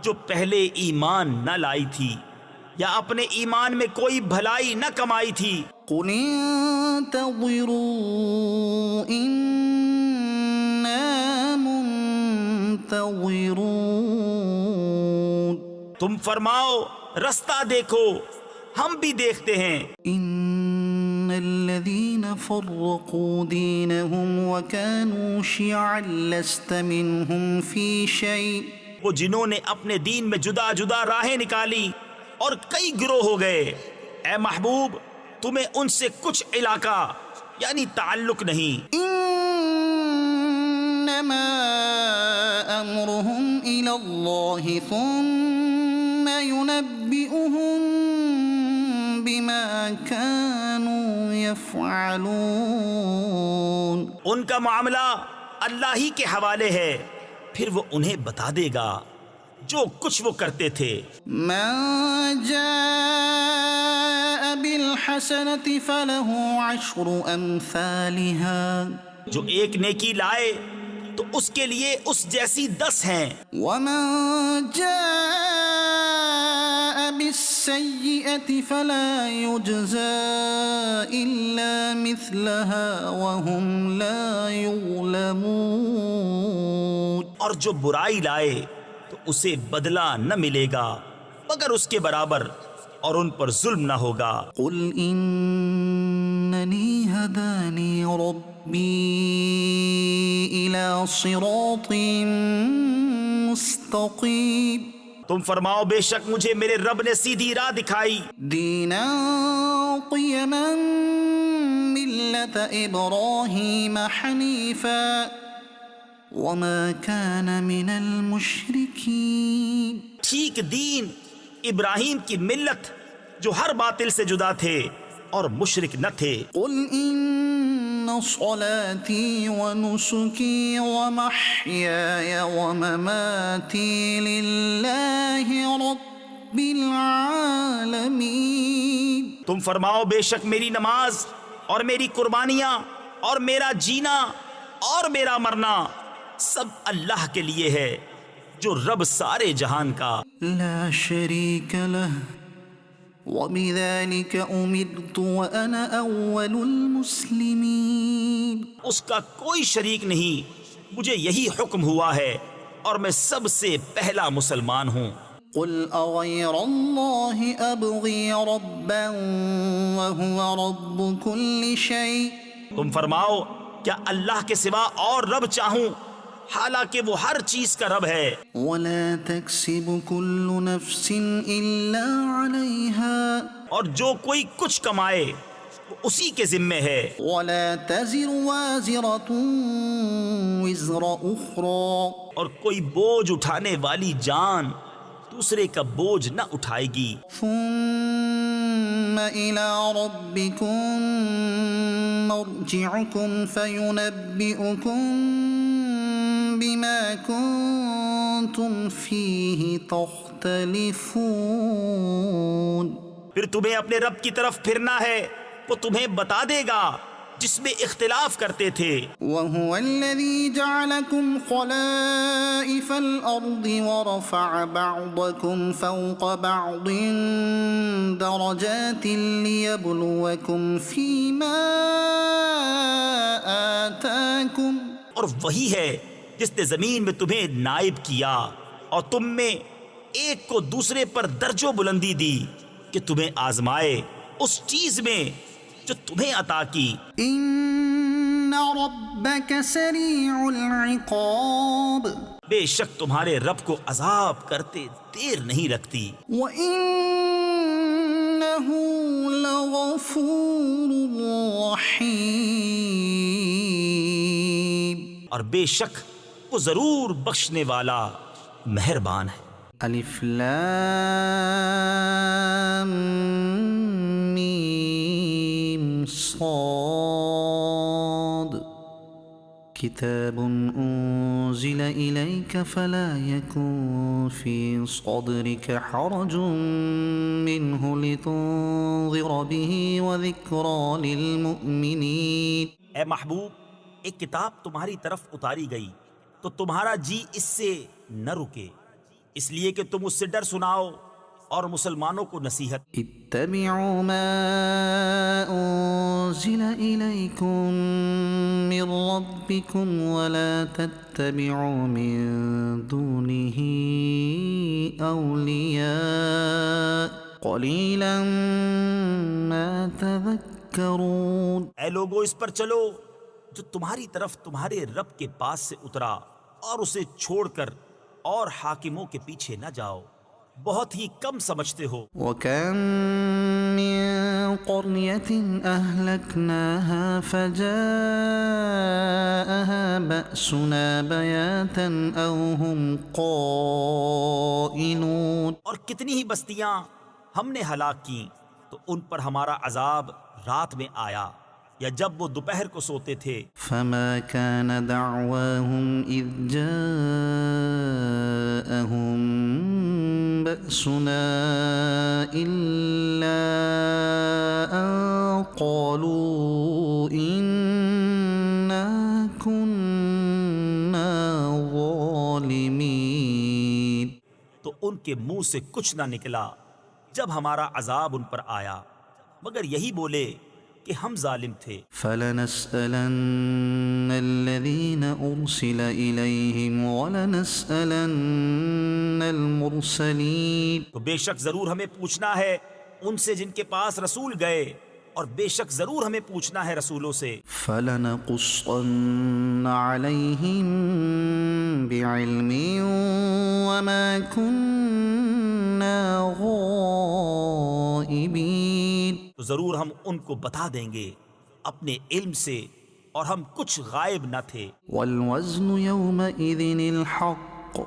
جو پہلے ایمان نہ لائی تھی یا اپنے ایمان میں کوئی بھلائی نہ کمائی تھی. قل انتظروا إنا منتظرون. تم فرماؤ رستہ دیکھو ہم بھی دیکھتے ہیں. إن الذين فرقوا دينهم وكانوا شيعا لست منهم في شيء. وہ جنہوں نے اپنے دین میں جدا جدا راہیں نکالی اور کئی گروہ ہو گئے اے محبوب تمہیں ان سے کچھ علاقہ یعنی تعلق نہیں. إنما أمرهم إلى الله ثم ينبئهم بما كانوا يفعلون. ان کا معاملہ اللہ ہی کے حوالے ہے پھر وہ انہیں بتا دے گا جو کچھ وہ کرتے تھے. من جاء بالحسنة فله عشر أمثالها. جو ایک نیکی لائے تو اس کے لیے اس جیسی 10 ہیں. ومن جاء بالسيئة فلا يجزى إلا مثلها وهم لا يظلمون. اور جو برائی لائے تو اسے بدلہ نہ ملے گا مگر اس کے برابر اور ان پر ظلم نہ ہوگا. قل إنني هداني ربي إلى صراط مستقيم. تم فرماؤ بے شک مجھے میرے رب نے سیدھی راہ دکھائی دينا قيما ملة إبراهيم حنيفا وما كان من المشركين. ٹھیک دین ابراہیم کی ملت جو ہر باطل سے جدا تھے اور مشرک نہ تھے. قل إن صلاتي ونسكي ومحياي ومماتي لله رب العالمين. تم فرماؤ بے شک میری نماز اور میری قربانیاں اور میرا جینا اور میرا مرنا سب اللہ کے لیے ہے جو رب سارے جہان کا. لا شريك له وبذلك أمرت وأنا أول المسلمين. اس کا کوئی شریک نہیں مجھے یہی حکم ہوا ہے اور میں سب سے پہلا مسلمان ہوں. قل أغير الله أبغي ربا وهو رب كل شيء. تم فرماؤ کیا اللہ کے سوا اور رب چاہوں حالانکہ وہ ہر چیز کا رب ہے. ولا تكسب كل نفس إلا عليها. اور جو کوئی کچھ کمائے وہ اسی کے ذمے ہے. ولا تزر وازرة وزر أخرى. اور کوئی بوجھ اٹھانے والی جان دوسرے کا بوجھ نہ اٹھائے گی. ثم إلى ربكم مرجعكم فينبئكم بما كنتم فيه تختلفون. پھر تمہیں اپنے رب کی طرف پھرنا ہے وہ تمہیں بتا دے گا جس میں اختلاف کرتے تھے. وهو الذي جعلكم خلائف الأرض ورفع بعضكم فوق بعض درجات ليبلوكم فيما آتاكم. اور وہی ہے جس نے زمین میں تمہیں نائب کیا اور تم میں ایک کو دوسرے پر درجوں بلندی دی کہ تمہیں آزمائے اس چیز میں جو تمہیں عطا کی. ان ربك سريع العقاب بے شک تمہارے رب کو عذاب کرتے دیر نہیں رکھتی. وانه لغفور رحيم. اور بے شک وہ ضرور بخشنے والا مہربان ہے. الف لام میم صاد كتاب أنزل إليك فلا يكن في صدرك حرج منه لتنذر به وذكرى للمؤمنين. اے محبوب، ایک کتاب تمہاری طرف اتاری گئی تو تمہارا جی اس سے نہ رکے، اس لیے کہ تم اس سے ڈر سناؤ اور مسلمانوں کو نصیحت. اتبعوا ما أنزل إليكم من ربكم ولا تتبعوا من دونه أولياء قليلا ما تذكرون. اے لوگو، اس پر چلو جو تمہاری طرف تمہارے رب کے پاس سے اترا اور اسے چھوڑ کر اور حاکموں کے پیچھے نہ جاؤ، بہت ہی کم سمجھتے ہو. وَكَمْ مِنْ قَرْيَةٍ أَهْلَكْنَاهَا فَجَاءَهَا بَأْسُنَا بَيَاتًا أَوْ هُمْ قَائِلُونَ. اور کتنی ہی بستیاں ہم نے ہلاک کی تو ان پر ہمارا عذاب رات میں آیا یا جب وہ دوپہر کو سوتے تھے. فَمَا كَانَ دَعْوَاهُمْ إِذْ جَاءَهُمْ بَأْسُنَا إِلَّا أَن قَالُوا إِنَّا كُنَّا ظَالِمِينَ. تو ان کے منہ سے کچھ نہ نکلا جب ہمارا عذاب ان پر آیا مگر یہی بولے کہ ہم ظالم تھے. فَلَنَسْأَلَنَّ الَّذِينَ أُرْسِلَ إِلَيْهِمْ وَلَنَسْأَلَنَّ الْمُرْسَلِينَ. تو بے شک ضرور ہمیں پوچھنا ہے ان سے جن کے پاس رسول گئے، اور بے شک ضرور ہمیں پوچھنا ہے رسولوں سے. فَلَنَقُصَّنَّ عَلَيْهِمْ بِعِلْمٍ وَمَا كُنَّا غَائِبِينَ. تو ضرور ہم ان کو بتا دیں گے اپنے علم سے، اور ہم کچھ غائب نہ تھے. وَالْوَزْنُ يَوْمَئِذٍ الْحَقُّ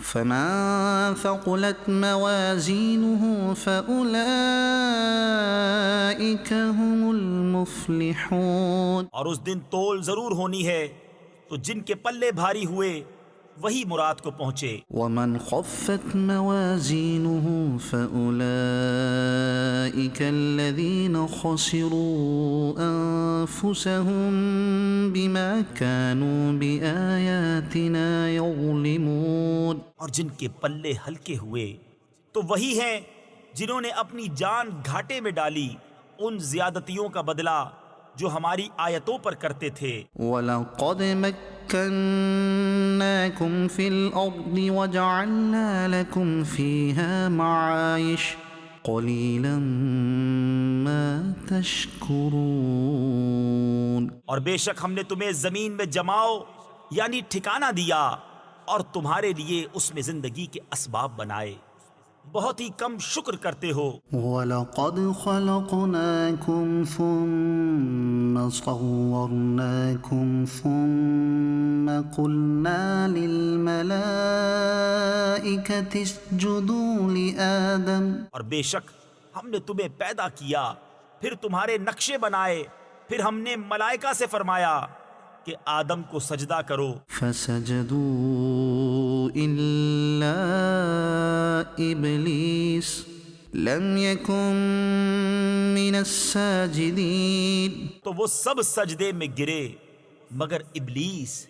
فَمَنْ ثَقُلَتْ مَوَازِينُهُ فَأُولَئِكَ هُمُ الْمُفْلِحُونَ. اور اس دن تول ضرور ہونی ہے تو جن کے پلے بھاری ہوئے وہی مراد کو پہنچے. وَمَنْ خَفَّتْ مَوَازِينُهُ فَأُولَئِكَ الَّذِينَ خَسِرُوا أَنفُسَهُمْ بِمَا كَانُوا بِآيَاتِنَا يَظْلِمُونَ. اور جن کے پلے ہلکے ہوئے تو وہی ہیں جنہوں نے اپنی جان گھاٹے میں ڈالی ان زیادتیوں کا بدلہ جو ہماری آیتوں پر کرتے تھے. وَلَقَدْ مَكَّنَّاكُمْ فِي الْأَرْضِ وَجَعَلْنَا لَكُمْ فِيهَا مَعَايِشَ قَلِيلًا مَا تَشْكُرُونَ. اور بے شک ہم نے تمہیں زمین میں جماؤ یعنی ٹھکانہ دیا اور تمہارے لیے اس میں زندگی کے اسباب بنائے، بہت ہی کم شکر کرتے ہو. وَلَقَدْ خَلَقْنَاكُمْ ثُمَّ صَوَّرْنَاكُمْ ثُمَّ قُلْنَا لِلْمَلَائِكَةِ اسْجُدُوا لِآدَمَ. اور بے شک ہم نے تمہیں پیدا کیا، پھر تمہارے نقشے بنائے، پھر ہم نے ملائکہ سے فرمایا کہ آدم کو سجدہ کرو. فَسَجَدُوا إِلَّا إِبْلِيسَ لم يكن من الساجدين تو وہ سب سجدے میں گرے مگر ابلیس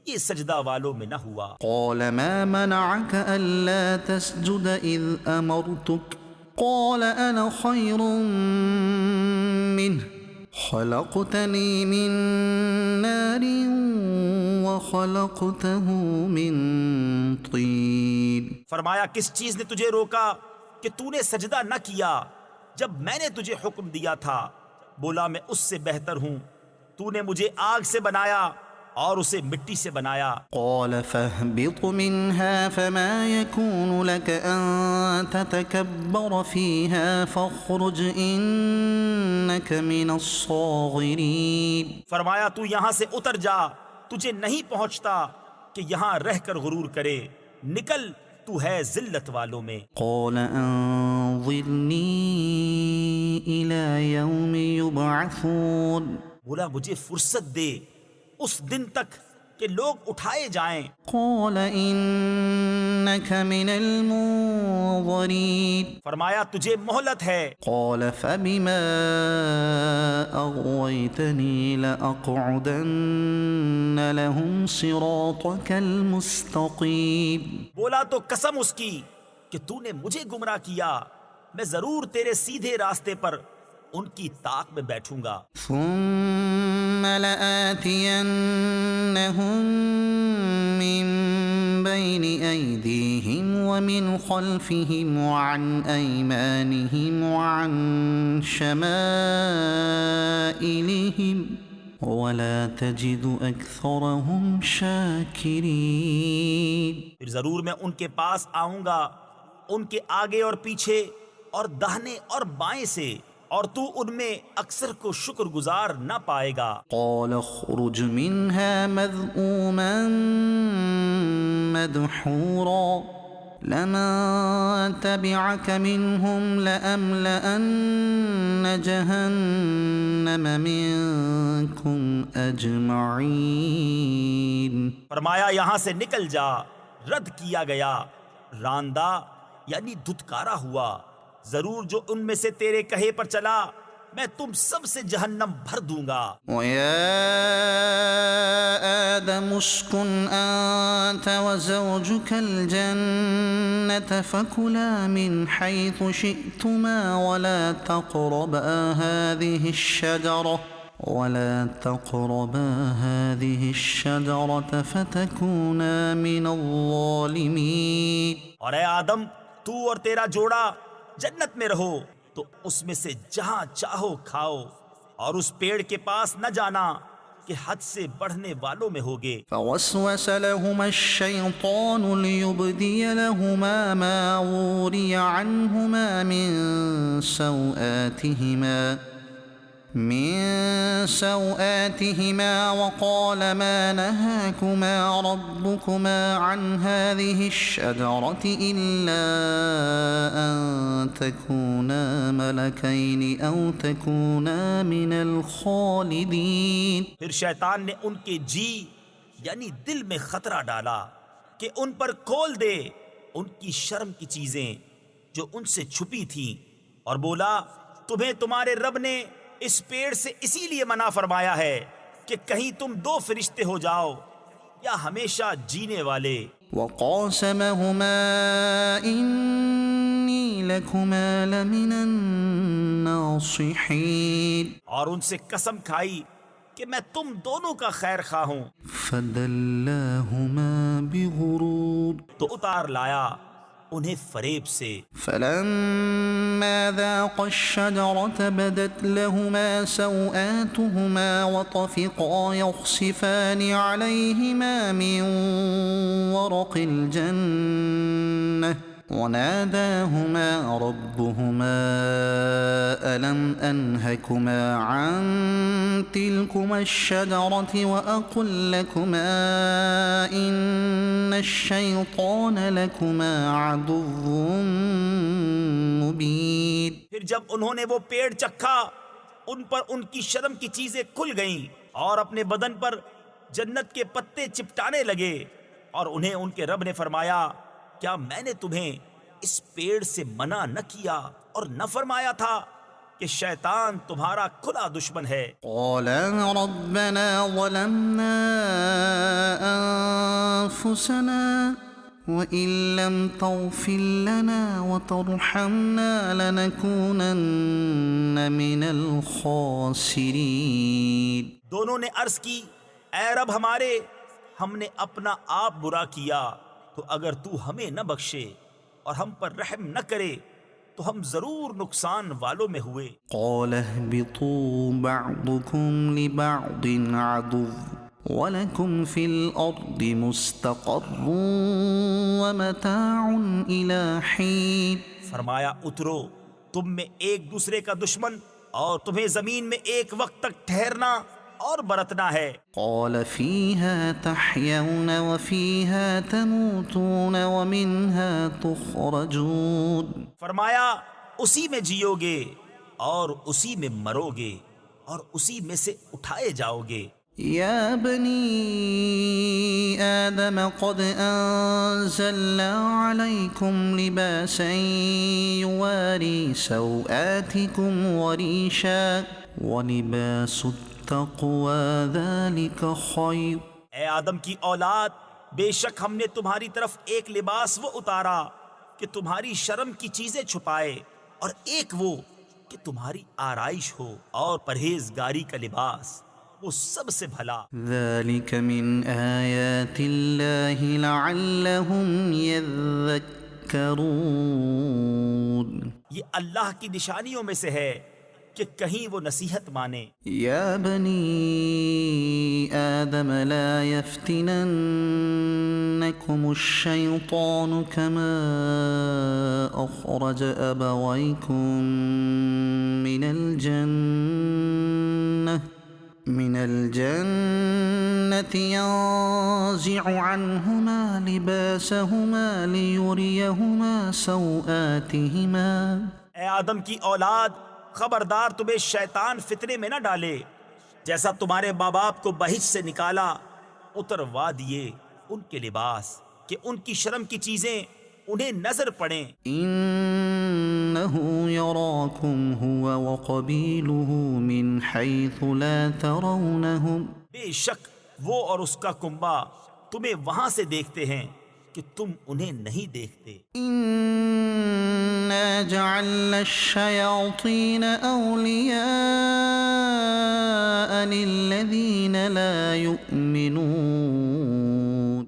یہ سجدہ والوں میں نہ ہوا۔ قال ما منعك ألا تسجد إذ أمرتك قال أنا خير منه خلقتني من نار وخلقته من طين۔ فرمایا کس چیز نے تجھے روکا کہ تو نے سجدہ نہ کیا جب میں نے تجھے حکم دیا تھا؟ بولا میں اس سے بہتر ہوں، تو نے مجھے آگ سے بنایا اور اسے مٹی سے بنایا۔ قال فاهبط منها فما يكون لك أن تتكبر فيها فاخرج إنك من الصاغرين۔ فرمایا تو یہاں سے اتر جا، تجھے نہیں پہنچتا کہ یہاں رہ کر غرور کرے، نکل تو ہے ذلت والوں میں۔ قال أنظرني إلى يوم يبعثون۔ بولا مجھے فرصت دے اس دن تک کہ لوگ اٹھائے جائیں۔ قال إنك من المنظرين۔ فرمایا تجھے مہلت ہے۔ قال فبما أغويتني لأقعدن لهم صراطك المستقيم۔ بولا تو قسم اس کی کہ تو نے مجھے گمراہ کیا، میں ضرور تیرے سیدھے راستے پر ان کی طاق میں بیٹھوں گا۔ ثم لآتينهم من بين أيديهم ومن خلفهم وعن أيمانهم وعن شمائلهم ولا تجد أكثرهم شاكرين۔ پھر ضرور میں ان کے پاس آؤں گا، ان کے آگے اور پیچھے اور داہنے اور بائیں سے، اور تو ان میں اکثر کو شکر گزار نہ پائے گا۔ قال اخرج منها مذءوما مدحورا لمن تبعك منهم لأملأن جهنم منكم أجمعين۔ فرمایا یہاں سے نکل جا، رد کیا گیا، راندہ یعنی دھتکارا ہوا، ضرور جو ان میں سے تیرے کہے پر چلا میں تم سب سے جہنم بھر دوں گا۔ وَيَا آدَمُ اسْكُنْ أَنْتَ وَزَوْجُكَ الْجَنَّةَ فَكُلَا مِنْ حَيْثُ شِئْتُمَا وَلَا تَقْرَبَا هَذِهِ الشَّجَرَةَ فَتَكُونَا مِنَ الظَّالِمِينَ۔ اور اے آدم تو اور تیرا جوڑا جنت میں رہو، تو اس میں سے جہاں چاہو کھاؤ، اور اس پیڑ کے پاس نہ جانا کہ حد سے بڑھنے والوں میں ہوگے۔ فوسوس لهما الشيطان ليبدي لهما ما وري عنهما من سوآتهما وقال ما نهاكما ربكما عن هذه الشجرة إلا أن تكونا ملكين أو تكونا من الخالدين۔ پھر شیطان نے ان کے جی یعنی دل میں خطرہ ڈالا کہ ان پر کھول دے ان کی شرم کی چیزیں جو ان سے چھپی تھیں، اور بولا تمہیں تمہارے رب نے اس پیڑ سے اسی لیے منع فرمایا ہے کہ کہیں تم دو فرشتے ہو جاؤ یا ہمیشہ جینے والے۔ وقاسمهما إني لكما لمن الناصحين۔ اور ان سے قسم کھائی کہ میں تم دونوں کا خیر خواہ ہوں۔ فدلاهما بغرور۔ تو اتار لایا انہیں فریب سے۔ فلما ذاقا الشجرة بدت لهما سوآتهما وطفقا يخصفان عليهما من ورق الجنة وناداهما ربهما ألم أنهكما عن تلكما الشجرة وأقل لكما إن الشيطان لكما عدو مبين۔ پھر جب انہوں نے وہ پیڑ چکھا ان پر ان کی شرم کی چیزیں کھل گئیں اور اپنے بدن پر جنت کے پتے چپٹانے لگے، اور انہیں ان کے رب نے فرمایا کیا میں نے تمہیں اس پیڑ سے منع نہ کیا اور نہ فرمایا تھا کہ شیطان تمہارا کھلا دشمن ہے؟ قالا ربنا ظلمنا أنفسنا وإن لم تغفر لنا وترحمنا لنكونن من الخاسرين. دونوں نے عرض کی اے رب ہمارے، ہم نے اپنا آپ برا کیا، تو اگر تو ہمیں نہ بخشے اور ہم پر رحم نہ کرے تو ہم ضرور نقصان والوں میں ہوئے. قال اهبطوا بعضكم لبعض عدو وَلَكُمْ فِي الْأَرْضِ مُسْتَقَرٌّ وَمَتَاعٌ إِلَى حِينٍ. فرمایا اترو، تم میں ایک دوسرے کا دشمن اور تمہیں زمین میں ایک وقت تک ٹھہرنا اور برتنا ہے. قَالَ فِيهَا تَحْيَوْنَ وَفِيهَا تَمُوتُونَ وَمِنْهَا تُخْرَجُونَ. فرمایا اسی میں جیو گے اور اسی میں مرو گے اور اسی میں سے اٹھائے جاؤ گے. يا بني آدم قد أنزلنا عليكم لباسا يواري سوآتكم وريشا ولباس التقوى ذلك خير. اے آدم کی اولاد، بے شک ہم نے تمہاری طرف ایک لباس وہ اتارا کہ تمہاری شرم کی چیزیں چھپائے، اور ایک وہ کہ تمہاری آرائش ہو، اور پرہیزگاری کا لباس وہ سب سے بھلا. ذلك من آيات الله لعلهم يذكرون. یہ اللہ کی نشانیوں میں سے ہے کہ کہیں وہ نصیحت مانے. يا بني آدم لا يفتننكم الشيطان كما أخرج أبويكم من الجنة ينزع عنهما لباسهما ليريهما سوآتهما. اے آدم کی اولاد، خبردار تمہیں شیطان فتنے میں نہ ڈالے، جیسا تمہارے ماں باپ کو بہشت سے نکالا اتروا دیے ان کے لباس کہ ان کی شرم کی چیزیں انہیں نظر پڑیں. إنه يراكم هو وقبيله من حيث لا ترونهم. بے شک وہ اور اس کا کنبہ تمہیں وہاں سے دیکھتے ہیں کہ تم انہیں نہیں دیکھتے. إنا جعلنا الشياطين أولياء للذين لا يؤمنون.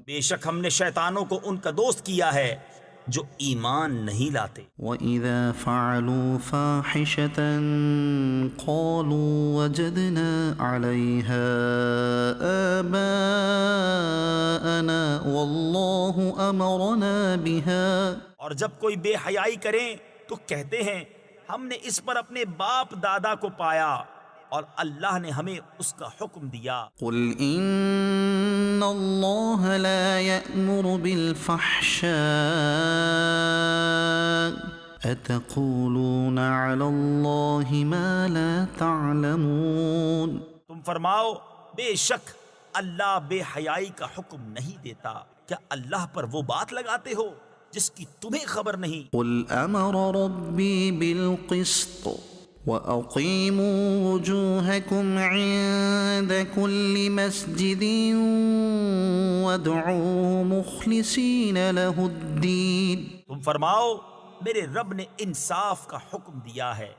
بے شک ہم نے شیطانوں کو ان کا دوست کیا ہے جو ایمان نہیں لاتے. وَإِذَا فَعَلُوا فَاحِشَةً قَالُوا وَجَدْنَا عَلَيْهَا آبَاءَنَا وَاللَّهُ أَمَرَنَا بِهَا. اور جب کوئی بے حیائی کریں تو کہتے ہیں ہم نے اس پر اپنے باپ دادا کو پایا اور اللہ نے ہمیں اس کا حکم دیا. قُلْ إِنَّ اللَّهَ لَا يَأْمُرُ بِالْفَحْشَاءِ أَتَقُولُونَ عَلَى اللَّهِ مَا لَا تَعْلَمُونَ. تم فرماؤ بے شک اللہ بے حیائی کا حکم نہیں دیتا، کیا اللہ پر وہ بات لگاتے ہو جس کی تمہیں خبر نہیں. قُلْ أَمَرَ رَبِّي بِالْقِسْطِ وَأَقِيمُوا وُجُوهَكُمْ عِندَ كُلِّ مَسْجِدٍ وَادْعُوهُ مُخْلِصِينَ لَهُ الدِّينَ. تم فرماؤ میرے رب نے انصاف کا حکم دیا ہے،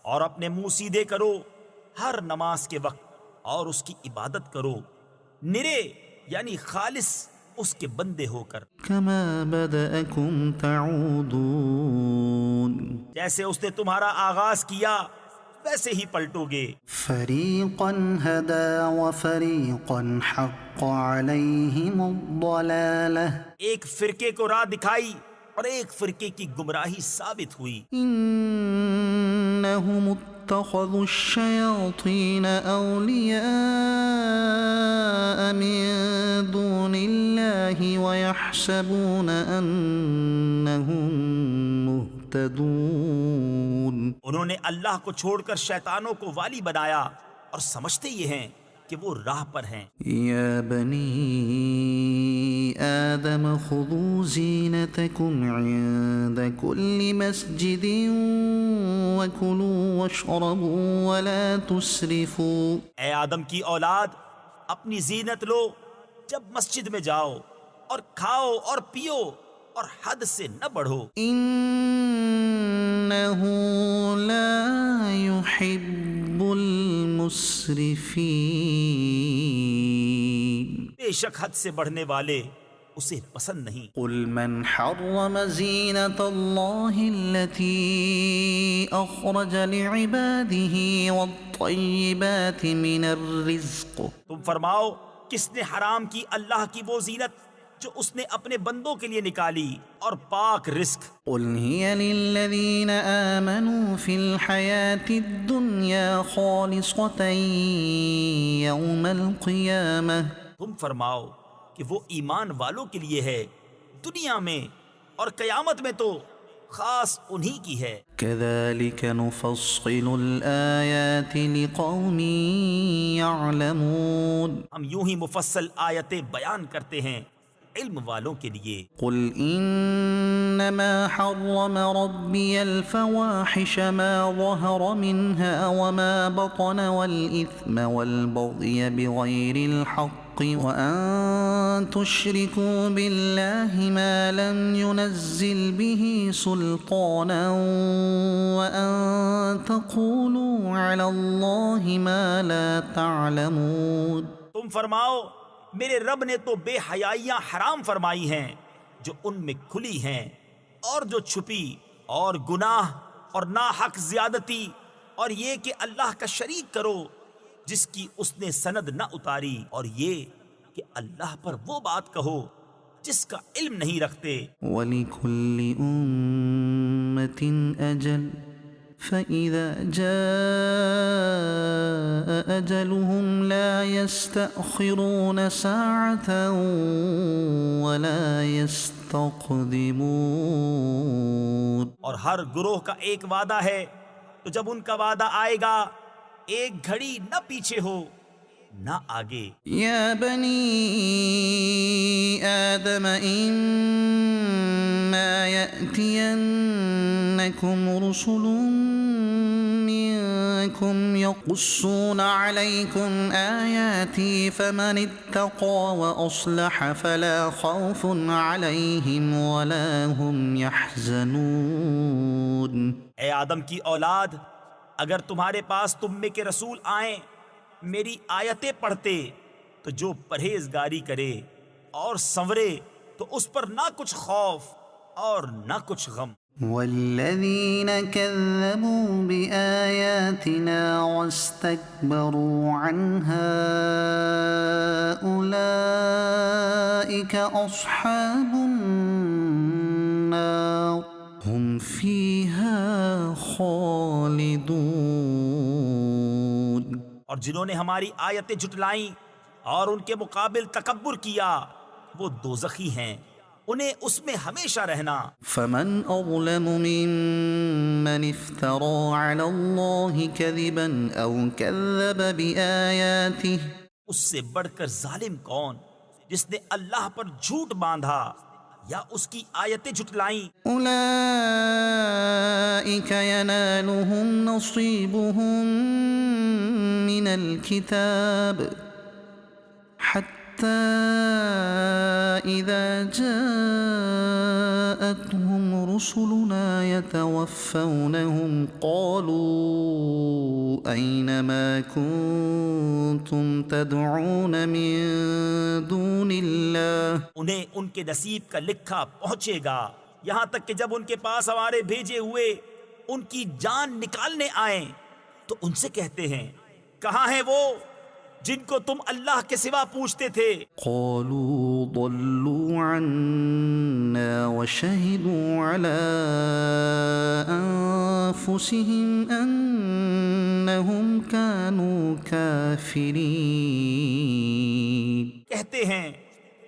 اور اپنے منہ سیدھے کرو ہر نماز کے وقت اور اس کی عبادت کرو نرے یعنی خالص اس کے بندے ہو کر. كَمَا بَدَأَكُمْ تَعُودُونَ. جیسے اس نے تمہارا آغاز کیا ویسے ہی پلٹو گے. فَرِيقًا هَدَى وَفَرِيقًا حَقَّ عَلَيْهِمُ الضَّلَالَةُ. ایک فرقے کو راہ دکھائی اور ایک فرقے کی گمراہی ثابت ہوئی. إِنَّهُمُ اتَّخَذُوا الشَّيَاطِينَ أَوْلِيَاءَ مِن دُونِ اللَّهِ وَيَحْسَبُونَ أَنَّهُم مُهْتَدُونَ. انہوں نے اللہ کو چھوڑ کر شیطانوں کو والی بنایا اور سمجھتے یہ ہیں کہ وہ راہ پر ہیں۔ يا بني آدم خذوا زينتكم عند كل مسجد وكلوا واشربوا ولا تسرفوا اے آدم کی اولاد، اپنی زینت لو جب مسجد میں جاؤ، اور کھاؤ اور پیو، اور حد سے نہ بڑھو، إنه لا يحب المسرفين بے شک حد سے بڑھنے والے اسے پسند نہیں۔ قل من حرم زينة الله التي أخرج لعباده والطيبات من الرزق تم فرماؤ، کس نے حرام کی اللہ کی وہ زینت جو اس نے اپنے بندوں کے لیے نکالی اور پاک رزق؟ قل هي للذين آمنوا في الحياة الدنيا خالصة يوم القيامة تم فرماؤ کہ وہ ایمان والوں کے لیے ہے دنیا میں، اور قیامت میں تو خاص انہی کی ہے۔ كذلك نفصل الآيات لقوم يعلمون ہم یوں ہی مفصل آیتیں بیان کرتے ہیں علم والوں کے لیے۔ قل إنما حرم ربي الفواحش ما ظهر منها وما بطن والإثم والبغي بغير الحق وأن تشركوا بالله ما لم ينزل به سلطانا وأن تقولوا على الله ما لا تعلمون تم فرماؤ، میرے رب نے تو بے حیائیاں حرام فرمائی ہیں جو ان میں کھلی ہیں اور جو چھپی، اور گناہ اور ناحق زیادتی، اور یہ کہ اللہ کا شریک کرو جس کی اس نے سند نہ اتاری، اور یہ کہ اللہ پر وہ بات کہو جس کا علم نہیں رکھتے۔ وَلِكُلِّ أُمَّةٍ أَجَلٌ فَإِذَا جَاءَ أَجَلُهُمْ لَا يَسْتَأْخِرُونَ سَاعَةً وَلَا يَسْتَقْدِمُونَ اور ہر گروہ کا ایک وعدہ ہے، تو جب ان کا وعدہ آئے گا ایک گھڑی نہ پیچھے ہو نہ آگے۔ يا بني آدم إما يأتينكم رسل منكم يقصون عليكم آياتي فمن اتقى وأصلح فلا خوف عليهم ولا هم يحزنون اے آدم کی اولاد، اگر تمہارے پاس تم میں کے رسول آئیں میری آیتیں پڑھتے، تو جو پرہیزگاری کرے اور سنورے تو اس پر نہ کچھ خوف اور نہ کچھ غم۔ والذين كذبوا بآياتنا واستكبروا عنها أولئك أصحاب النار هم فيها خالدون اور جنہوں نے ہماری آیتیں جھٹلائیں اور ان کے مقابل تکبر کیا وہ دوزخی ہیں، انہیں اس میں ہمیشہ رہنا۔ فمن أظلم ممن افترى على الله كذبا أو كذب بآياته اس سے بڑھ کر ظالم کون جس نے اللہ پر جھوٹ باندھا یا اس کی آیتیں جھٹلائیں؟ أولئك ينالهم نصيبهم من الكتاب حتى إذا جاءتهم رسلنا يتوفونهم قالوا أين ما كنتم تدعون من دون الله انہیں ان کے نصیب کا لکھا پہنچے گا، یہاں تک کہ جب ان کے پاس ہمارے بھیجے ہوئے ان کی جان نکالنے آئیں تو ان سے کہتے ہیں کہاں ہیں وہ جن کو تم اللہ کے سوا پوچھتے تھے؟ قالوا ضلوا عنا وشهدوا على أنفسهم أنهم كانوا كافرين کہتے ہیں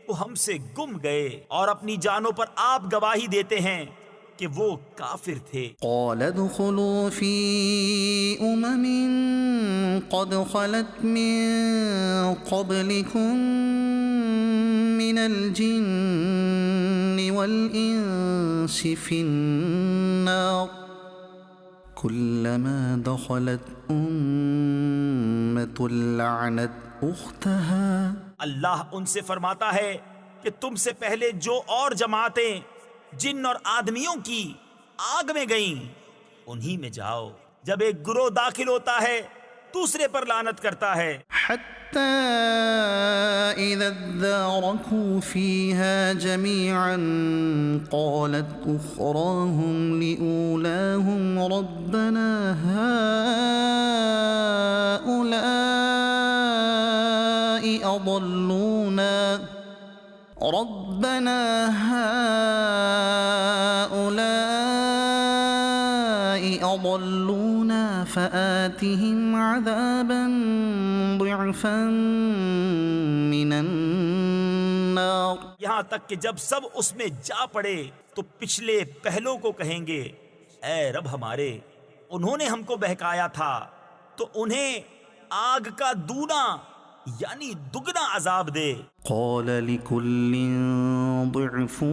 وہ ہم سے گم گئے اور اپنی جانوں پر آپ گواہی دیتے ہیں کہ وہ کافر تھے۔ قال ادخلوا في قد خلت من قبلكم من الجن والإنس في النار كلما دخلت أمة لعنت أختها۔ اللہ ان سے فرماتا ہے کہ تم سے پہلے جو اور جماعتیں جن اور آدمیوں کی آگ میں گئیں انہی میں جاؤ، جب ایک گروہ داخل ہوتا ہے دوسرے پر لعنت کرتا ہے۔ حتى إذا اداركوا فيها جميعا قالت أخراهم لأولاهم ربنا هؤلاء أضلونا فآتهم عذابا ضعفا من النار۔ یہاں تک کہ جب سب اس میں جا پڑے تو پچھلے پہلوں کو کہیں گے اے رب ہمارے، انہوں نے ہم کو بہکایا تھا تو انہیں آگ کا دونا یعنی دگنا عذاب دے۔ قال لكل ضعف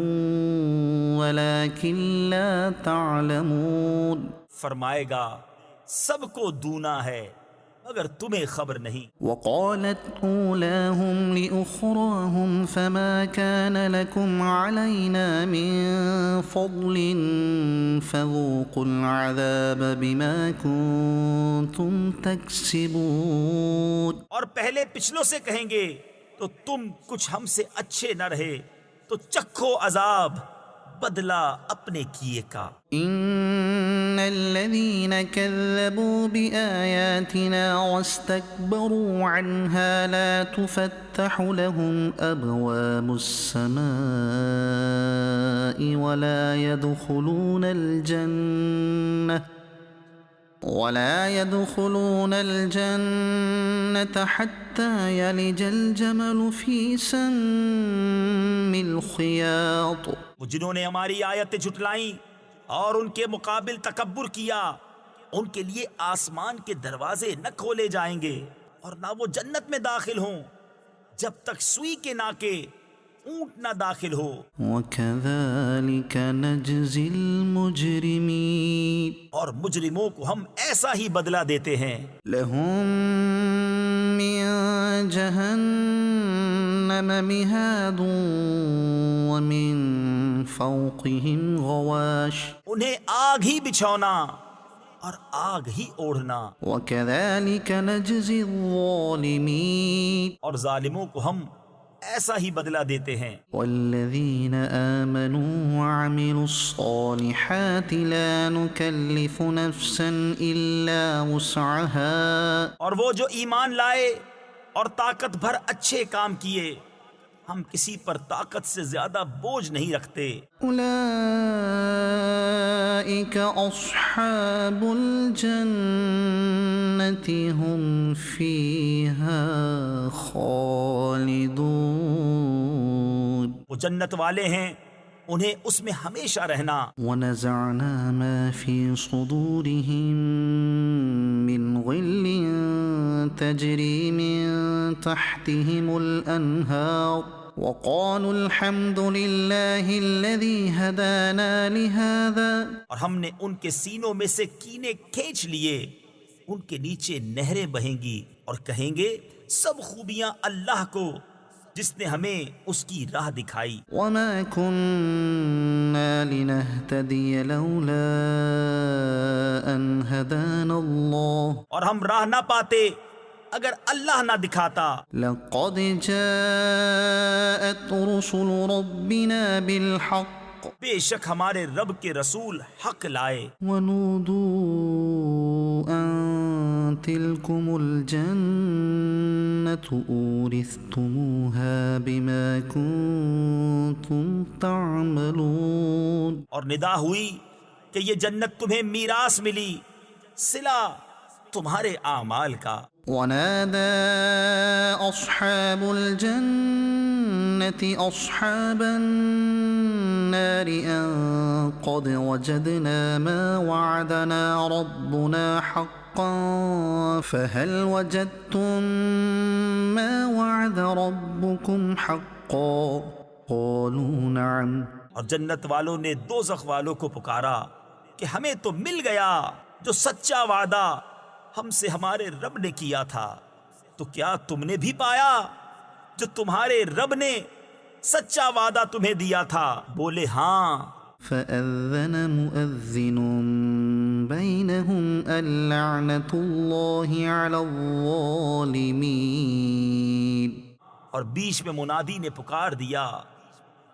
ولكن لا تعلمون۔ فرمائے گا سب کو دونا ہے مگر تمہیں خبر نہیں۔ وقالت أولاهم لأخراهم فما كان لكم علينا من فضل فذوقوا العذاب بما كنتم تكسبون۔ اور پہلے پچھلوں سے کہیں گے تو تم کچھ ہم سے اچھے نہ رہے تو چکھو عذاب بدلہ اپنے کیے کا۔ ان الذين كذبوا بآياتنا واستكبروا عنها لا تفتح لهم أبواب السماء ولا يدخلون الجنة حتى يلج الجمل في سم الخياط۔ وہ جنہوں نے ہماری آیتیں جھٹلائیں اور ان کے مقابل تکبر کیا ان کے لیے آسمان کے دروازے نہ کھولے جائیں گے اور نہ وہ جنت میں داخل ہوں جب تک سوئی کے ناکے اونٹ نہ داخل ہو۔ وَكَذَلِكَ نَجْزِي الْمُجْرِمِينَ۔ اور مجرموں کو ہم ایسا ہی بدلہ دیتے ہیں۔ لَهُم مِّن جَهَنَّمَ مِهَادٌ وَمِن فَوْقِهِمْ غَوَاشٍ۔ انہیں آگ ہی بچھونا اور آگ ہی اوڑھنا۔ وَكَذَلِكَ نَجْزِي الظَّالِمِينَ۔ اور ظالموں کو ہم ایسا ہی بدلہ دیتے ہیں۔ والذین آمنوا وعملوا الصالحات لا نکلف نفسا الا وسعها۔ اور وہ جو ایمان لائے اور طاقت بھر اچھے کام کیے ہم کسی پر طاقت سے زیادہ بوجھ نہیں رکھتے۔ اولئک اصحاب الجنة هم فیہا خالدون۔ وہ جنت والے ہیں انہیں اس میں ہمیشہ رہنا۔ ونزعنا ما في صدورهم من غل تجري من تحتهم الأنهار وقالوا الحمد لله الذي هدانا لهذا۔ اور ہم نے ان کے سینوں میں سے کینے کھینچ لیے، ان کے نیچے نہریں بہیں گی اور کہیں گے سب خوبیاں اللہ کو جس نے ہمیں اس کی راہ دکھائی۔ وما كنا لنهتدي لولا ان هدانا الله۔ اور ہم راہ نہ پاتے اگر اللہ نہ دکھاتا۔ لقد جاءت رسل ربنا بالحق بے شک ہمارے رب کے رسول حق لائے۔ ونودوا ان تلكم الجنة اورثتموها بما كنتم تعملون۔ اور ندا ہوئی کہ یہ جنت تمہیں میراث ملی صلہ تمہارے اعمال کا۔ ونادى أصحاب الجنة أصحاب النار أن قد وجدنا ما وعدنا ربنا حقا فهل وجدتم ما وعد ربكم حقا قالوا نعم اور جنت والوں نے دوزخ والوں کو پکارا کہ ہمیں تو مل گیا جو سچا وعدہ ہم سے ہمارے رب نے کیا تھا، تو کیا تم نے بھی پایا جو تمہارے رب نے سچا وعدہ تمہیں دیا تھا؟ بولے ہاں۔ فأذن مؤذن بينهم اللعنة الله على الظالمين، اور بیچ میں منادی نے پکار دیا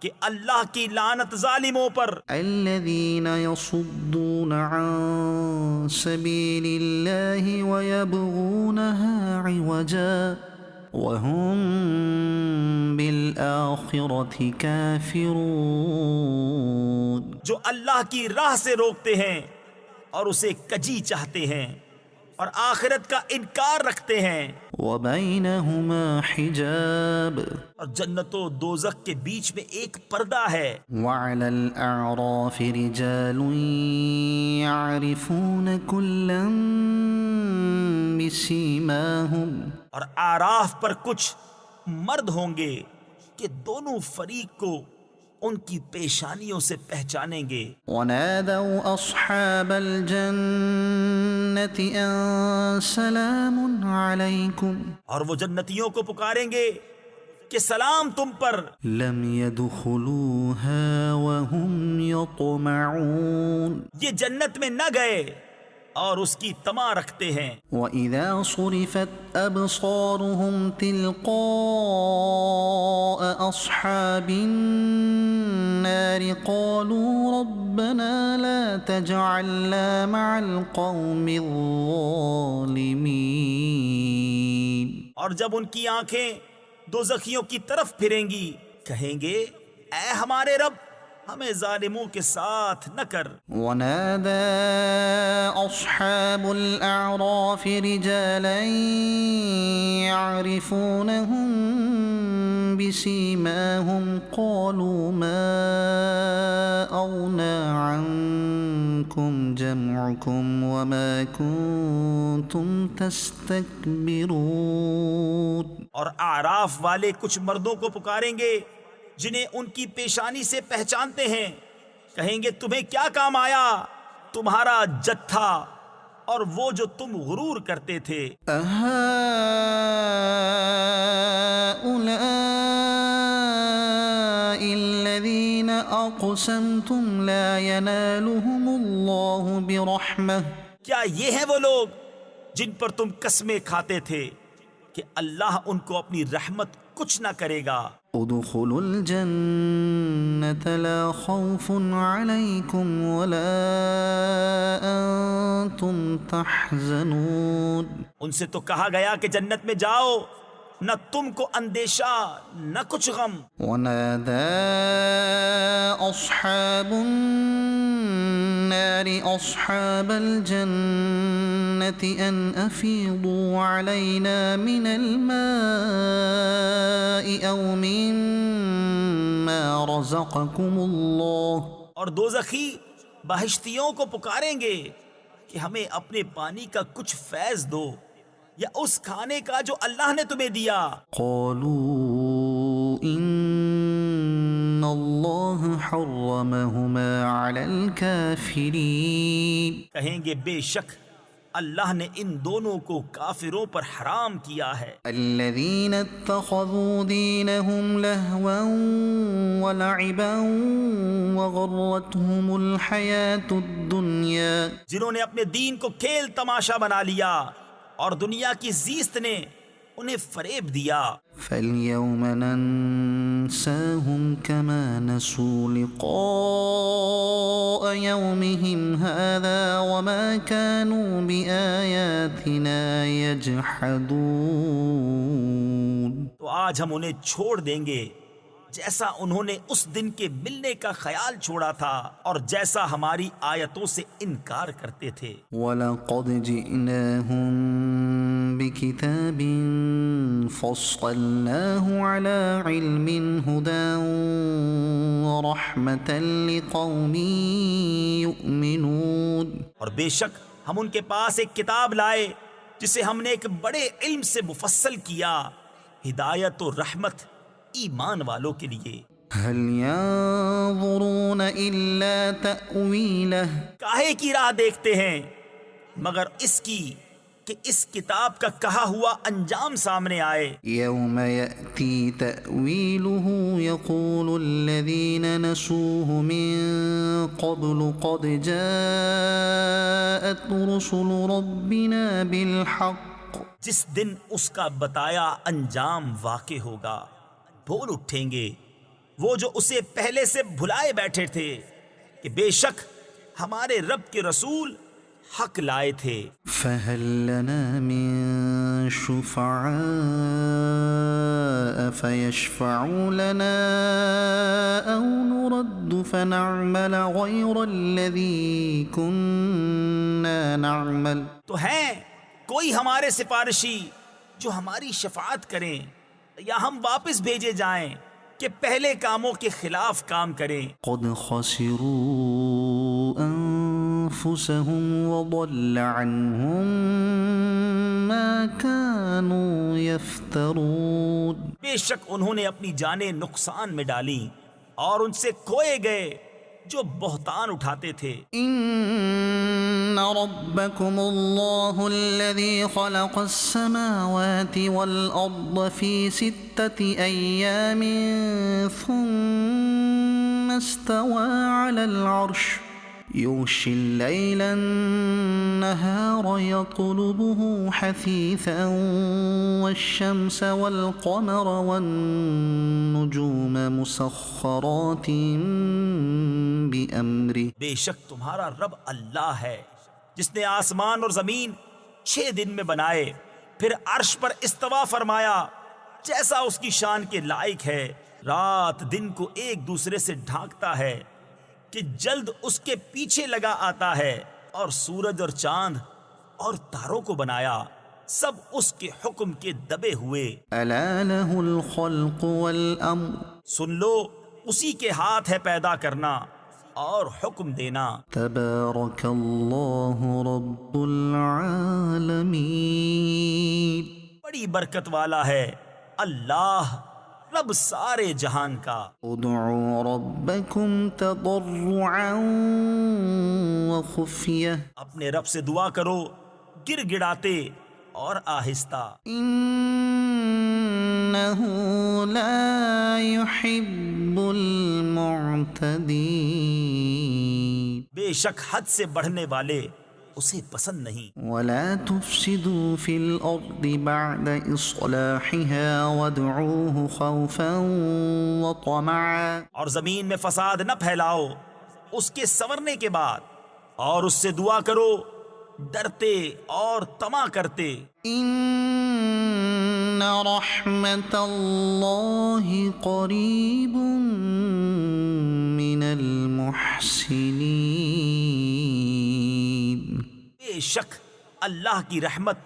کہ اللہ کی لعنت ظالموں پر۔ الذين يصدون عن سبيل الله ويبغونها عوجا وهم بالآخرة كافرون، جو اللہ کی راہ سے روکتے ہیں اور اسے کجی چاہتے ہیں اور آخرت کا انکار رکھتے ہیں۔ وبينهما حجاب اور جنت و دوزخ کے بیچ میں ایک پردہ ہے۔ وعلى الأعراف رجال يعرفون كلا بسيماهم، اور آراف پر کچھ مرد ہوں گے کہ دونوں فریق کو ان کی پیشانیوں سے پہچانیں گے۔ ونادوا أصحاب الجنة أن سلام عليكم اور وہ جنتیوں کو پکاریں گے کہ سلام تم پر۔ لم يدخلوها وهم يطمعون، یہ جنت میں نہ گئے اور اس کی طمع رکھتے ہیں۔ وإذا صرفت أبصارهم تلقاء أصحاب النار قالوا ربنا لا تجعلنا مع القوم الظالمين، اور جب ان کی آنکھیں دوزخیوں کی طرف پھریں گی کہیں گے اے ہمارے رب ہمیں ظالموں کے ساتھ نہ کر۔ ونادى أصحاب الأعراف رجالا يعرفونهم بسيماهم قالوا ما أغنى عنكم جمعكم وما كنتم تستكبرون، اور اعراف والے کچھ مردوں کو پکاریں گے جنہیں ان کی پیشانی سے پہچانتے ہیں، کہیں گے تمہیں کیا کام آیا تمہارا جتھا اور وہ جو تم غرور کرتے تھے۔ أهؤلاء الذين أقسمتم لا ينالهم الله برحمة، کیا یہ ہیں وہ لوگ جن پر تم قسمیں کھاتے تھے کہ اللہ ان کو اپنی رحمت کچھ نہ کرے گا؟ ادخلوا الجنة لا خوف عليكم ولا أنتم تحزنون، ان سے تو کہا گیا کہ جنت میں جاؤ، نہ تم کو اندیشہ نہ کچھ غم۔ ونادى أصحاب النار أصحاب الجنة أن أفيضوا علينا من الماء أو مما رزقكم الله، اور دوزخی بہشتیوں کو پکاریں گے کہ ہمیں اپنے پانی کا کچھ فیض دو یا اس کھانے کا جو اللہ نے تمہیں دیا۔ قالوا إن الله حرمهما على الكافرين، کہیں گے بے شک اللہ نے ان دونوں کو کافروں پر حرام کیا ہے۔ الذين اتخذوا دينهم لهوا ولعبا وغرتهم الحياة الدنيا، جنہوں نے اپنے دین کو کھیل تماشا بنا لیا اور دنیا کی زیست نے انہیں فریب دیا۔ فاليوم ننساهم كما نسوا لقاء يومهم هذا وما كانوا بآياتنا يجحدون، تو آج ہم انہیں چھوڑ دیں گے جیسا انہوں نے اس دن کے ملنے کا خیال چھوڑا تھا اور جیسا ہماری آیتوں سے انکار کرتے تھے۔ وَلَقَدْ جِئْنَاهُمْ بكتاب فصلناه على علم هدى ورحمة لقوم يؤمنون. اور بے شک ہم ان کے پاس ایک کتاب لائے جسے ہم نے ایک بڑے علم سے مفصل کیا، ہدایت و رحمت ایمان والوں کے لیے. هل ينظرون إلا تأويله کاہے کی راہ دیکھتے ہیں مگر اس کی کہ اس کتاب کا کہا ہوا انجام سامنے آئے. يوم يأتي تأويله يقول الذين نسوه من قبل قد جاءت رسل ربنا بالحق. جس دن اس کا بتایا انجام واقع ہوگا بول اٹھیں گے وہ جو اسے پہلے سے بھلائے بیٹھے تھے کہ بے شک ہمارے رب کے رسول حق لائے تھے. فهل لنا من شفعاء فيشفعوا لنا أو نرد فنعمل غير الذي كنا نعمل. تو ہیں کوئی ہمارے سفارشی جو ہماری شفاعت کریں یا ہم واپس بھیجے جائیں کہ پہلے کاموں کے خلاف کام کریں. قد خسروا أنفسهم وضل عنهم ما كانوا يفترون. بے شک انہوں نے اپنی جانیں نقصان میں ڈالی اور ان سے کھوئے گئے جو بہتان اٹھاتے تھے. إن ربكم الله الذي خلق السماوات والأرض في 6 أيام ثم استوى على العرش يغشي الليل النهار يطلبه حثيثا والشمس والقمر والنجوم مسخرات بأمره. بے شک تمہارا رب اللہ ہے جس نے آسمان اور زمین 6 دن میں بنائے، پھر عرش پر استوا فرمایا جیسا اس کی شان کے لائق ہے. رات دن کو ایک دوسرے سے ڈھانکتا ہے کہ جلد اس کے پیچھے لگا آتا ہے، اور سورج اور چاند اور تاروں کو بنایا سب اس کے حکم کے دبے ہوئے. ألا له الخلق والأمر سن لو اسی کے ہاتھ ہے پیدا کرنا اور حکم دینا. تبارك الله رب العالمين. بڑی برکت والا ہے اللہ رب سارے جہان کا. ادعوا ربكم تضرعا وخفية اپنے رب سے دعا کرو گر گڑاتے اور آہستہ. إنه لا يحب المعتدين. بے شک حد سے بڑھنے والے اسے پسند نہیں. ولا تفسدوا في الأرض بعد إصلاحها وادعوه خوفا وطمعا. اور زمین میں فساد نہ پھیلاؤ اس کے سنورنے کے بعد، اور اس سے دعا کرو ڈرتے اور طمع کرتے. إن رحمة الله قريب من المحسنين. بے شک اللہ کی رحمت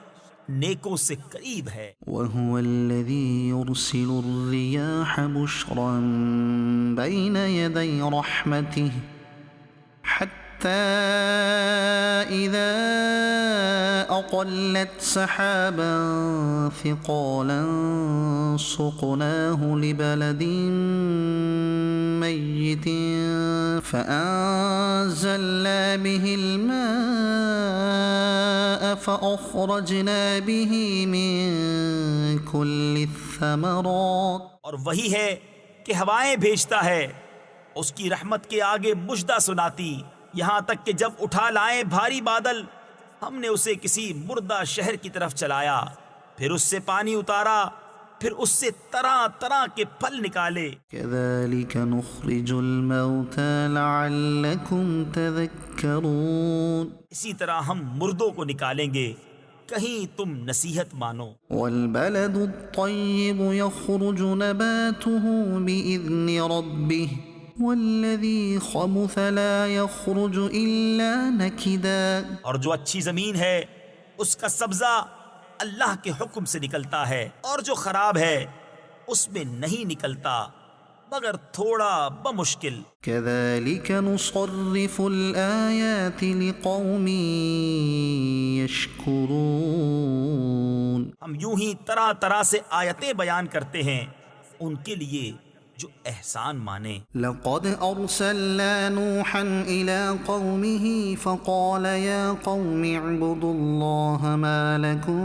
نیکوں سے قریب ہے. وهو الذي يرسل الرياح بشرا بين يدي رحمته حتى إذا أقلت سحابا ثقالا سقناه لبلد ميت فأنزلنا به الماء فأخرجنا به من كل الثمرات. اور وہی ہے کہ ہوائیں بھیجتا ہے اس کی رحمت کے آگے مژدہ سناتی، یہاں تک کہ جب اٹھا لائیں بھاری بادل ہم نے اسے کسی مردہ شہر کی طرف چلایا، پھر اس سے پانی اتارا، پھر اس سے طرح طرح کے پھل نکالے. كذلك نخرج الموتى لعلكم تذكرون. اسی طرح ہم مردوں کو نکالیں گے کہیں تم نصیحت مانو. والبلد الطيب يخرج نباته بإذن ربه والذي خبث لا يخرج إلا نكدا. اور جو اچھی زمین ہے اس کا سبزہ اللہ کے حکم سے نکلتا ہے، اور جو خراب ہے اس میں نہیں نکلتا مگر تھوڑا بمشکل۔ كذلك نصرف الآيات لقوم يشكرون۔ ہم یوں ہی طرح طرح سے آیتیں بیان کرتے ہیں ان کے لیے جو احسان مانے۔ لقد أرسلنا نوحا إلى قومه فقال يا قوم اعبدوا الله ما لكم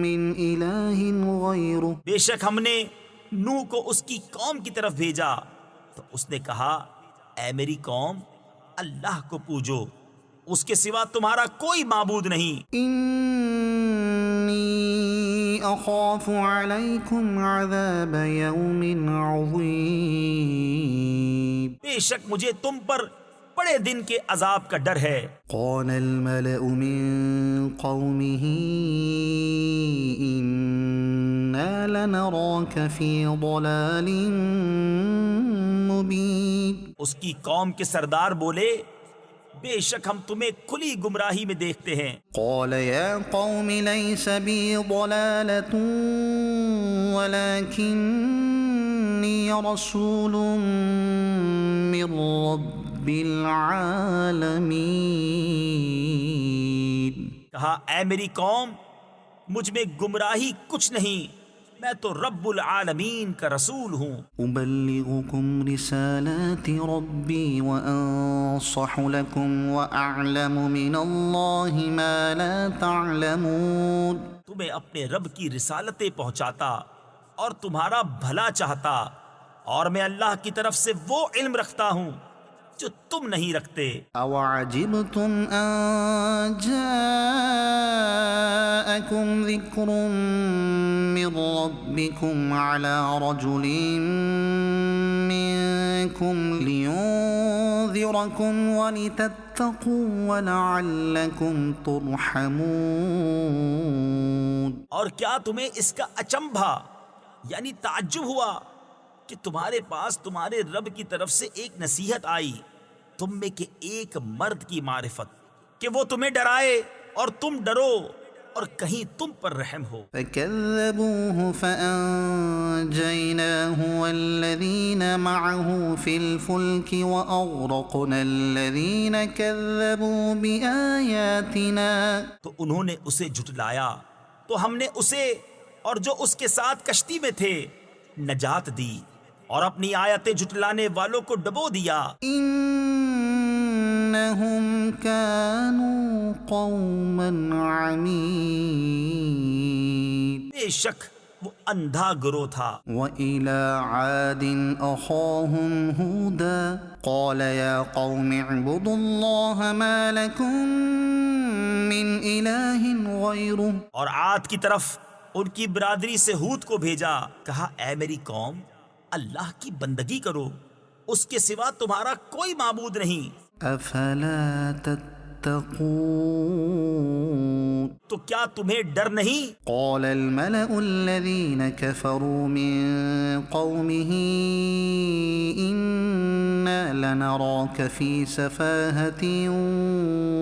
من إله غيره۔ بے شک ہم نے نوح کو اس کی قوم کی طرف بھیجا تو اس نے کہا اے میری قوم اللہ کو پوجو، اس کے سوا تمہارا کوئی معبود نہیں۔ إني أخاف عليكم عذاب يوم عظيم۔ بے شک مجھے تم پر بڑے دن کے عذاب کا ڈر ہے۔ قال الملأ من قومه إنا لنراك في ضلال مبين۔ اس کی قوم کے سردار بولے بے شک ہم تمہیں کھلی گمراہی میں دیکھتے ہیں۔ قال يا قوم ليس بي ضلالة ولكني رسول من رب العالمين۔ کہا اے میری قوم مجھ میں گمراہی کچھ نہیں، میں تو رب العالمین کا رسول ہوں۔ أبلغكم رسالات ربي وأنصح لكم وأعلم من الله ما لا تعلمون۔ تمہیں اپنے رب کی رسالتیں پہنچاتا اور تمہارا بھلا چاہتا، اور میں اللہ کی طرف سے وہ علم رکھتا ہوں جو تم نہیں رکھتے۔ أوعجبتم أن جاءكم ذكر من ربكم على رجل منكم لينذركم ولتتقوا ولعلكم ترحمون۔ اور کیا تمہیں اس کا اچنبھا یعنی تعجب ہوا کہ تمہارے پاس تمہارے رب کی طرف سے ایک نصیحت آئی تم میں کے ایک مرد کی معرفت کہ وہ تمہیں ڈرائے اور تم ڈرو اور کہیں تم پر رحم ہو۔ فكذبوه فأنجيناه والذين معه في الفلك وأغرقنا الذين كذبوا بآياتنا۔ تو انہوں نے اسے جھٹلایا تو ہم نے اسے اور جو اس کے ساتھ کشتی میں تھے نجات دی اور اپنی آیتیں جھٹلانے والوں کو ڈبو دیا۔ إنهم كانوا قوما عمين۔ بے شک وہ اندھا گروہ تھا۔ وإلى عاد أخاهم هودا قال يا قوم اعبدوا الله ما لكم من إله غيره۔ اور عاد کی طرف ان کی برادری سے ہود کو بھیجا، کہا اے میری قوم اللہ کی بندگی کرو، اس کے سوا تمہارا کوئی معبود نہیں۔ أفلا تتقون۔ تو کیا تمہیں ڈر نہیں؟ قال الملأ الذين كفروا من قومه إنا لنراك في سفاهة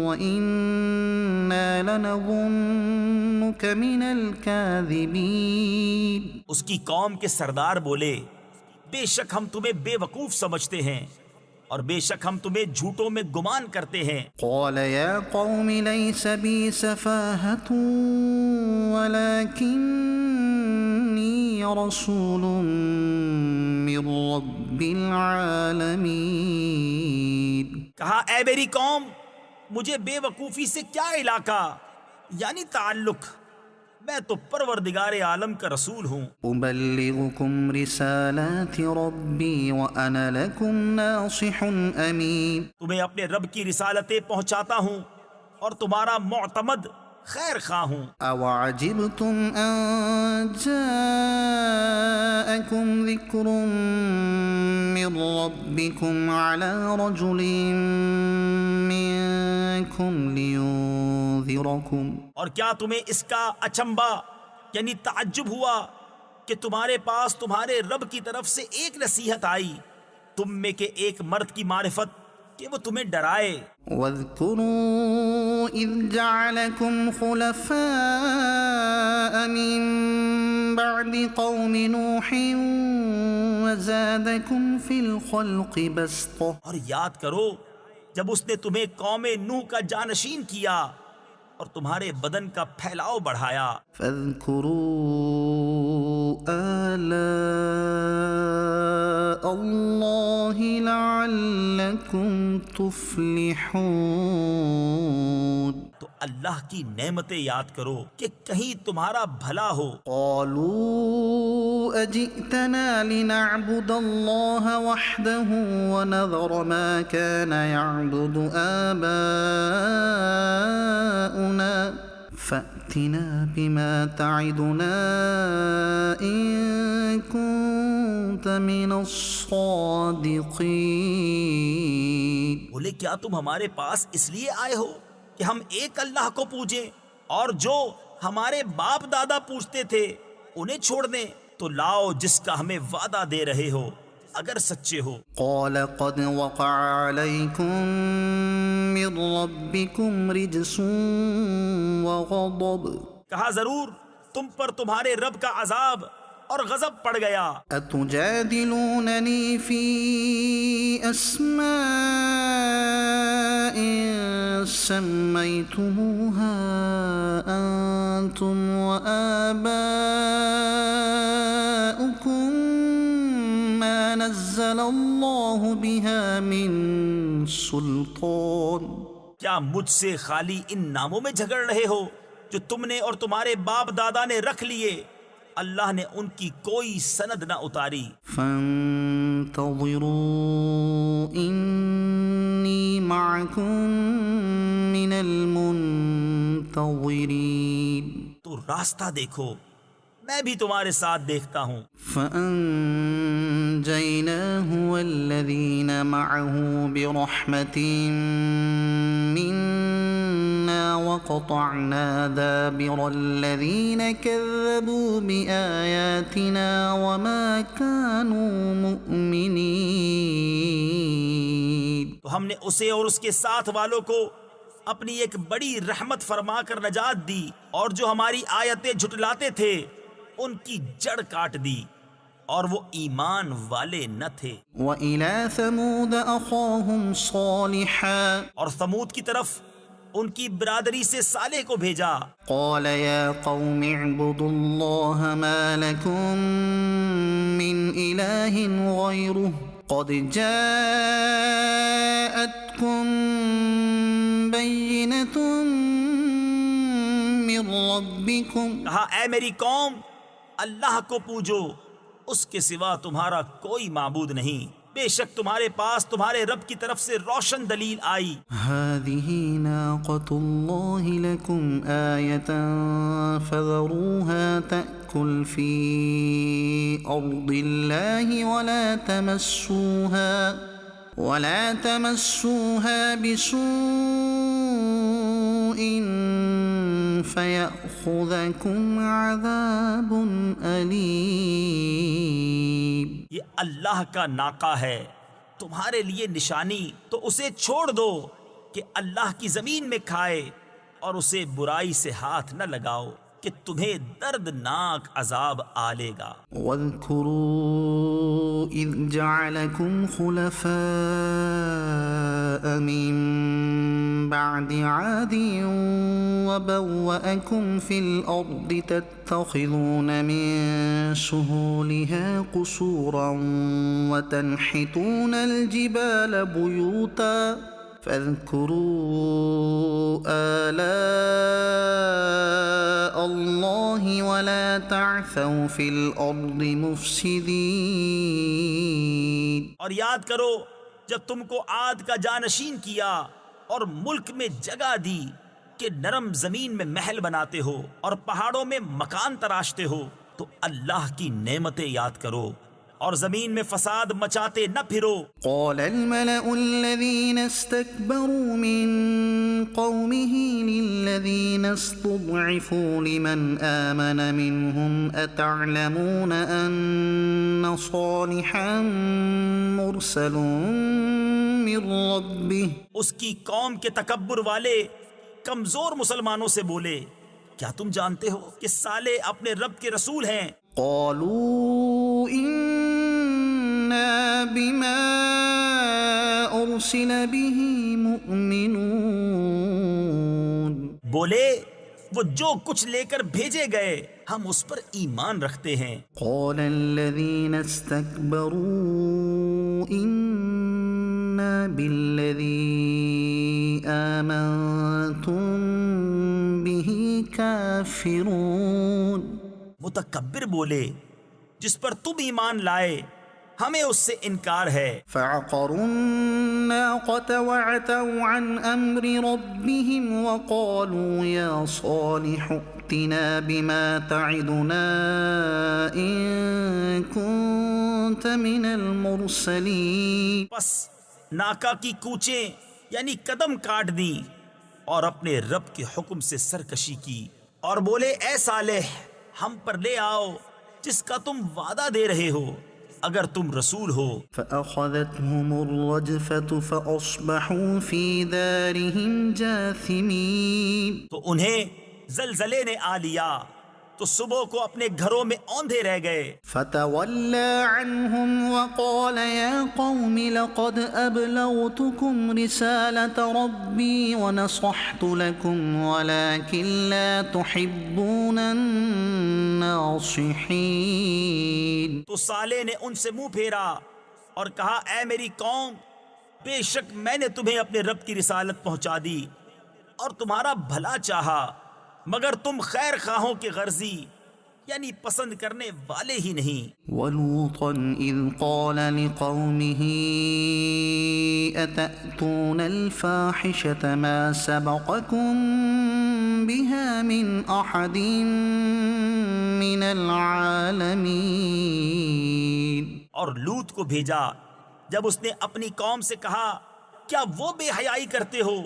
وإنا لنظنك من الكاذبين۔ اس کی قوم کے سردار بولے بے شک ہم تمہیں بے وقوف سمجھتے ہیں اور بے شک ہم تمہیں جھوٹوں میں گمان کرتے ہیں۔ قال يا قوم ليس بي سفاهة ولكني رسول من رب العالمين۔ کہا اے میری قوم مجھے بے وقوفی سے کیا علاقہ یعنی تعلق، میں تو پروردگار عالم کا رسول ہوں۔ أبلغكم رسالات ربي وأنا لكم ناصح أمين۔ تمہیں اپنے رب کی رسالتیں پہنچاتا ہوں اور تمہارا معتمد خیر خواہ ہوں۔ أوعجبتم أن جاءكم ذكر من ربكم على رجل منكم لينذركم۔ اور کیا تمہیں اس کا اچنبا یعنی تعجب ہوا کہ تمہارے پاس تمہارے رب کی طرف سے ایک نصیحت آئی تم میں کے ایک مرد کی معرفت کہ وہ تمہیں ڈرائے۔ واذكروا إذ جعلكم خلفاء من بعد قوم نوح وزادكم في الخلق بسطة اور یاد کرو جب اس نے تمہیں قوم نوح کا جانشین کیا اور تمہارے بدن کا پھیلاؤ بڑھایا. فاذكروا آلاء الله لعلكم تفلحون. تو اللہ کی نعمتیں یاد کرو کہ کہیں تمہارا بھلا ہو. قالوا أجئتنا لنعبد الله وحده ونذر ما كان يعبد آباؤنا فأتنا بما تعدنا إن كنت من الصادقين. بولے کیا تم ہمارے پاس اس لیے آئے ہو کہ ہم ایک اللہ کو پوجیں اور جو ہمارے باپ دادا پوجتے تھے انہیں چھوڑ دیں؟ تو لاؤ جس کا ہمیں وعدہ دے رہے ہو اگر سچے ہو. قال قد وقع عليكم من ربكم رجس وغضب. کہا ضرور تم پر تمہارے رب کا عذاب اور غضب پڑ گیا. أتجادلونني في أسماء سميتموها أنتم وآباؤكم ما نزل الله بها من سلطان. کیا مجھ سے خالی ان ناموں میں جھگڑ رہے ہو جو تم نے اور تمہارے باپ دادا نے رکھ لیے؟ اللہ نے ان کی کوئی سند نہ اتاری. فانتظروا إني معكم من المنتظرين. تو راستہ دیکھو میں بھی تمہارے ساتھ دیکھتا ہوں. فأنجيناه والذين معه برحمة منا وقطعنا دابر الذين كذبوا بآياتنا وما كانوا مؤمنين. تو ہم نے اسے اور اس کے ساتھ والوں کو اپنی ایک بڑی رحمت فرما کر نجات دی اور جو ہماری آیتیں جھٹلاتے تھے ان کی جڑ کاٹ دی اور وہ ایمان والے نہ تھے. وإلى ثمود أخاهم صالحا اور ثمود کی طرف ان کی برادری سے صالح کو بھیجا. قال يا قوم اعبدوا الله ما لكم من إله غيره قد جاءتكم بينة من ربكم. کہا اے میری قوم اللہ کو پوجو اس کے سوا تمہارا کوئی معبود نہیں. بے شک تمہارے پاس تمہارے رب کی طرف سے روشن دلیل آئی. هذه ناقة الله لكم آية فذروها تأكل في أرض الله ولا تمسوها بسوء فيأخذكم عذاب أليم. یہ اللہ کا ناقہ ہے تمہارے لیے نشانی تو اسے چھوڑ دو کہ اللہ کی زمین میں کھائے اور اسے برائی سے ہاتھ نہ لگاؤ کہ تمہیں دردناک عذاب آلے گا. واذكروا إذ جعلكم خلفاء من بعد عاد وبوأكم في الأرض تتخذون من سهولها قصورا وتنحتون الجبال بيوتا فاذكروا آلاء الله ولا تعثوا في الأرض مفسدين. اور یاد کرو جب تم کو عاد کا جانشین کیا اور ملک میں جگہ دی کہ نرم زمین میں محل بناتے ہو اور پہاڑوں میں مکان تراشتے ہو تو اللہ کی نعمتیں یاد کرو اور زمین میں فساد مچاتے نہ پھرو. قال الملأ الذين استكبروا من قومه للذين استضعفوا لمن آمن منهم أتعلمون أن صالحا مرسل من ربه. اس کی قوم کے تکبر والے کمزور مسلمانوں سے بولے کیا تم جانتے ہو کہ صالح اپنے رب کے رسول ہیں؟ قالوا إنا بما أرسل به مؤمنون بولے وہ جو کچھ لے کر بھیجے گئے ہم اس پر ایمان رکھتے ہیں۔ قال الذين استكبروا إنا بالذي آمنتم به كافرون متکبر بولے جس پر تم ایمان لائے ہمیں اس سے انکار ہے۔ فعقروا الناقة وعتوا عن أمر ربهم وقالوا يا صالح ائتنا بما تعدنا إن كنت من المرسلين پس ناکا کی کوچیں یعنی قدم کاٹ دیں اور اپنے رب کے حکم سے سرکشی کی اور بولے اے صالح ہم پر لے آؤ جس کا تم وعدہ دے رہے ہو اگر تم رسول ہو۔ فأخذتهم الرجفة فأصبحوا في دارهم جاثمين تو انہیں زلزلے نے آ لیا تو صبح کو اپنے گھروں میں اوندھے رہ گئے۔ فتولى عنهم وقال يا قوم لقد أبلغتكم رسالة ربي ونصحت لكم ولكن لا تحبون الناصحين۔ تو صالح نے ان سے منہ پھیرا اور کہا اے میری قوم بے شک میں نے تمہیں اپنے رب کی رسالت پہنچا دی اور تمہارا بھلا چاہا مگر تم خیر خواہوں کے غرضی یعنی پسند کرنے والے ہی نہیں۔ ولوطا إذ قال لقومه أتأتون الفاحشة ما سبقكم بها من أحد من العالمين۔ اور لوط کو بھیجا جب اس نے اپنی قوم سے کہا کیا وہ بے حیائی کرتے ہو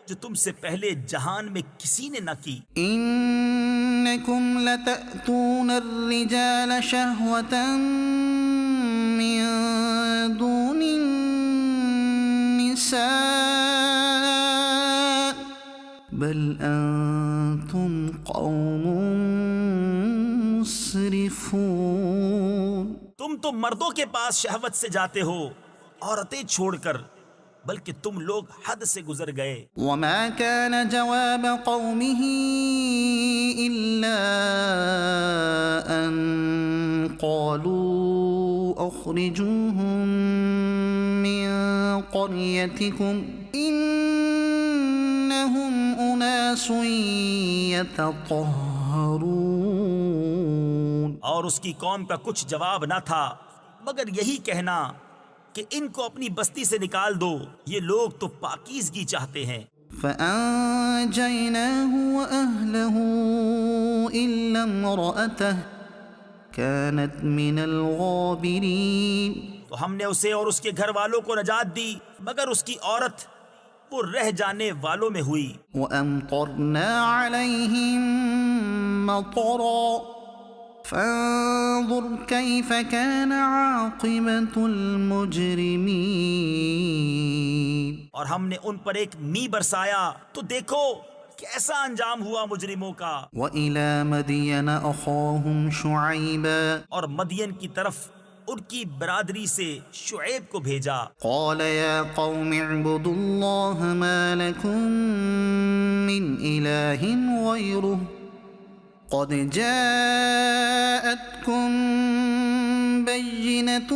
جو تم سے پہلے جہان میں کسی نے نہ کی۔ إنكم لتأتون الرجال شهوة من دون النساء بل أنتم قوم مسرفون۔ تم تو مردوں کے پاس شہوت سے جاتے ہو عورتیں چھوڑ کر بلکہ تم لوگ حد سے گزر گئے۔ وما كان جواب قومه إلا أن قالوا أخرجوهم من قريتكم إنهم أناس يتطهرون۔ اور اس کی قوم کا کچھ جواب نہ تھا مگر یہی کہنا کہ ان کو اپنی بستی سے نکال دو یہ لوگ تو پاکیزگی چاہتے ہیں۔ فأنجيناه وأهله إلا امرأته كانت من الغابرين۔ تو ہم نے اسے اور اس کے گھر والوں کو نجات دی مگر اس کی عورت وہ رہ جانے والوں میں ہوئی۔ وأمطرنا عليهم مطرا فانظر كيف كان عاقبة المجرمين۔ اور ہم نے ان پر ایک می برسایا تو دیکھو کیسا انجام ہوا مجرموں کا۔ وإلى مدين أخاهم شعيبا اور مدین کی طرف ان کی برادری سے شعیب کو بھیجا۔ قال يا قوم اعبدوا الله ما لكم من إله غيره قد جاءتكم بينة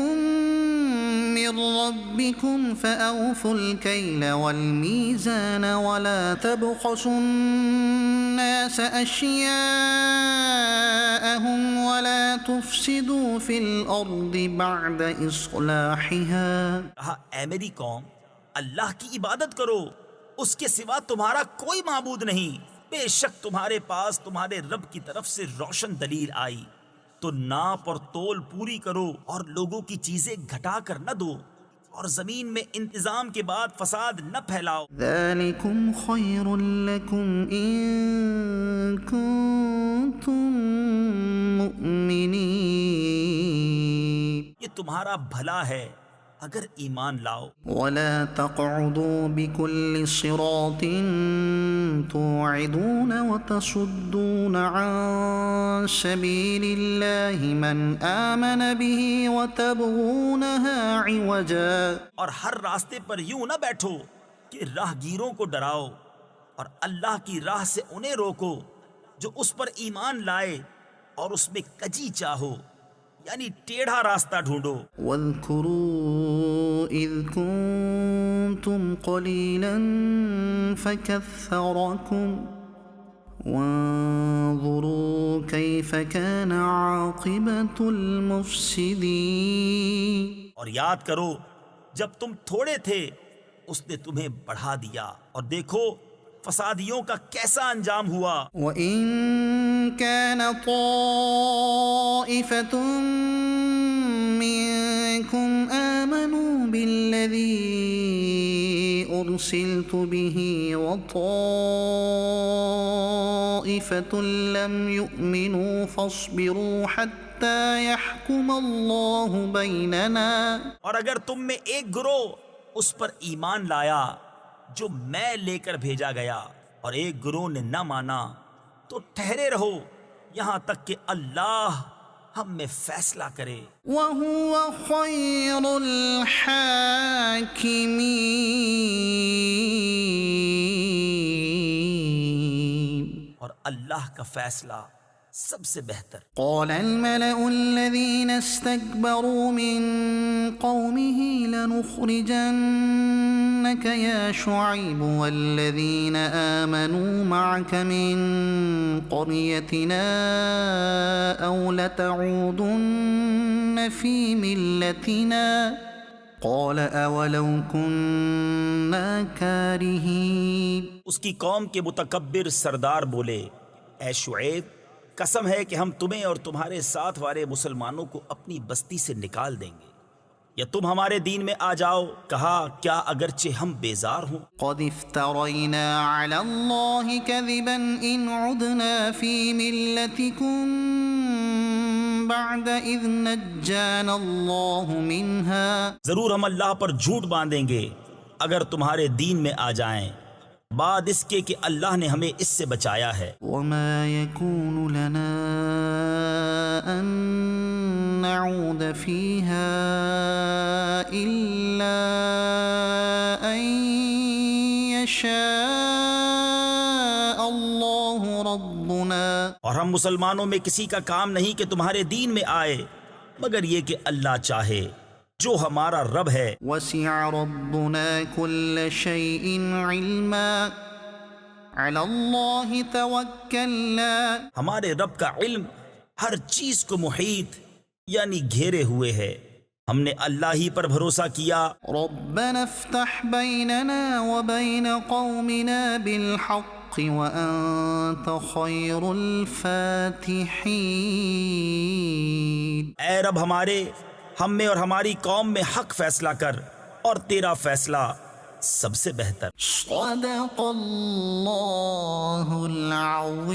من ربكم فأوفوا الكيل والميزان ولا تبخسوا الناس أشياءهم ولا تفسدوا في الأرض بعد إصلاحها۔ کہا اے میری قوم اللہ کی عبادت کرو اس کے سوا تمہارا کوئی معبود نہیں۔ بے شک تمہارے پاس تمہارے رب کی طرف سے روشن دلیل آئی تو ناپ اور تول پوری کرو اور لوگوں کی چیزیں گھٹا کر نہ دو اور زمین میں انتظام کے بعد فساد نہ پھیلاؤ۔ ذلكم خير لكم إن كنتم مؤمنين۔ یہ تمہارا بھلا ہے اگر ایمان لاؤ. ولا تقعدوا بكل صراط توعدون وتصدون عن سبيل الله من آمن به وتبغونها عوجا. اور ہر راستے پر یوں نہ بیٹھو کہ راہ گیروں کو ڈراؤ، اور اللہ کی راہ سے انہیں روکو جو اس پر ایمان لائے اور اس میں کجی چاہو، یعنی ٹیڑھا راستہ ڈھونڈو. واذكروا إذ كنتم قليلا فكثركم وانظروا كيف كان عاقبة المفسدين. اور یاد کرو جب تم تھوڑے تھے اس نے تمہیں بڑھا دیا، اور دیکھو فسادیوں کا کیسا انجام ہوا. وَإِن كَانَ طَائِفَةٌ مِّنكُمْ آمَنُوا بِالَّذِي أُرْسِلْتُ بِهِ وَطَائِفَةٌ لَّمْ يُؤْمِنُوا فَاصْبِرُوا حَتَّى يَحْكُمَ اللَّهُ بَيْنَنَا. اور اگر تم میں ایک گروہ اس پر ایمان لایا جو میں لے کر بھیجا گیا، اور ایک گروہ نے نہ مانا، تو ٹھہرے رہو یہاں تک کہ اللہ ہم میں فیصلہ کرے. وَهُوَ خَيْرُ الْحَاكِمِينَ. اور اللہ کا فیصلہ سب سے بہتر. قال الملأ الذين استكبروا من قومه لنخرجنك يا شعيب والذين آمنوا معك من قريتنا أو لتعودن في ملتنا قال أولو كنا كارهين. اس کی قوم کے متکبر سردار بولے، اے شعیب، قسم ہے کہ ہم تمہیں اور تمہارے ساتھ والے مسلمانوں کو اپنی بستی سے نکال دیں گے، یا تم ہمارے دین میں آ جاؤ. کہا کیا اگرچہ ہم بیزار ہوں؟ قد افترينا على الله كذبا إن عدنا في ملتكم بعد إذ نجانا الله منها. ضرور ہم اللہ پر جھوٹ باندھیں گے اگر تمہارے دین میں آ جائیں بعد اس کے کہ اللہ نے ہمیں اس سے بچایا ہے. وما يكون لنا أن نعود فيها إلا أن يشاء الله ربنا. اور ہم مسلمانوں میں کسی کا کام نہیں کہ تمہارے دین میں آئے مگر یہ کہ اللہ چاہے، جو ہمارا رب ہے. وسع ربنا كل شيء علما على الله توكلنا. ہمارے رب کا علم ہر چیز کو محیط یعنی گھیرے ہوئے ہے، ہم نے اللہ ہی پر بھروسہ کیا. ربنا افتح بيننا وبين قومنا بالحق وأنت خير الفاتحين. اے رب ہمارے، ہم میں اور ہماری قوم میں حق فیصلہ کر، اور تیرا فیصلہ سب سے بہتر. صدق اللہ العظیم.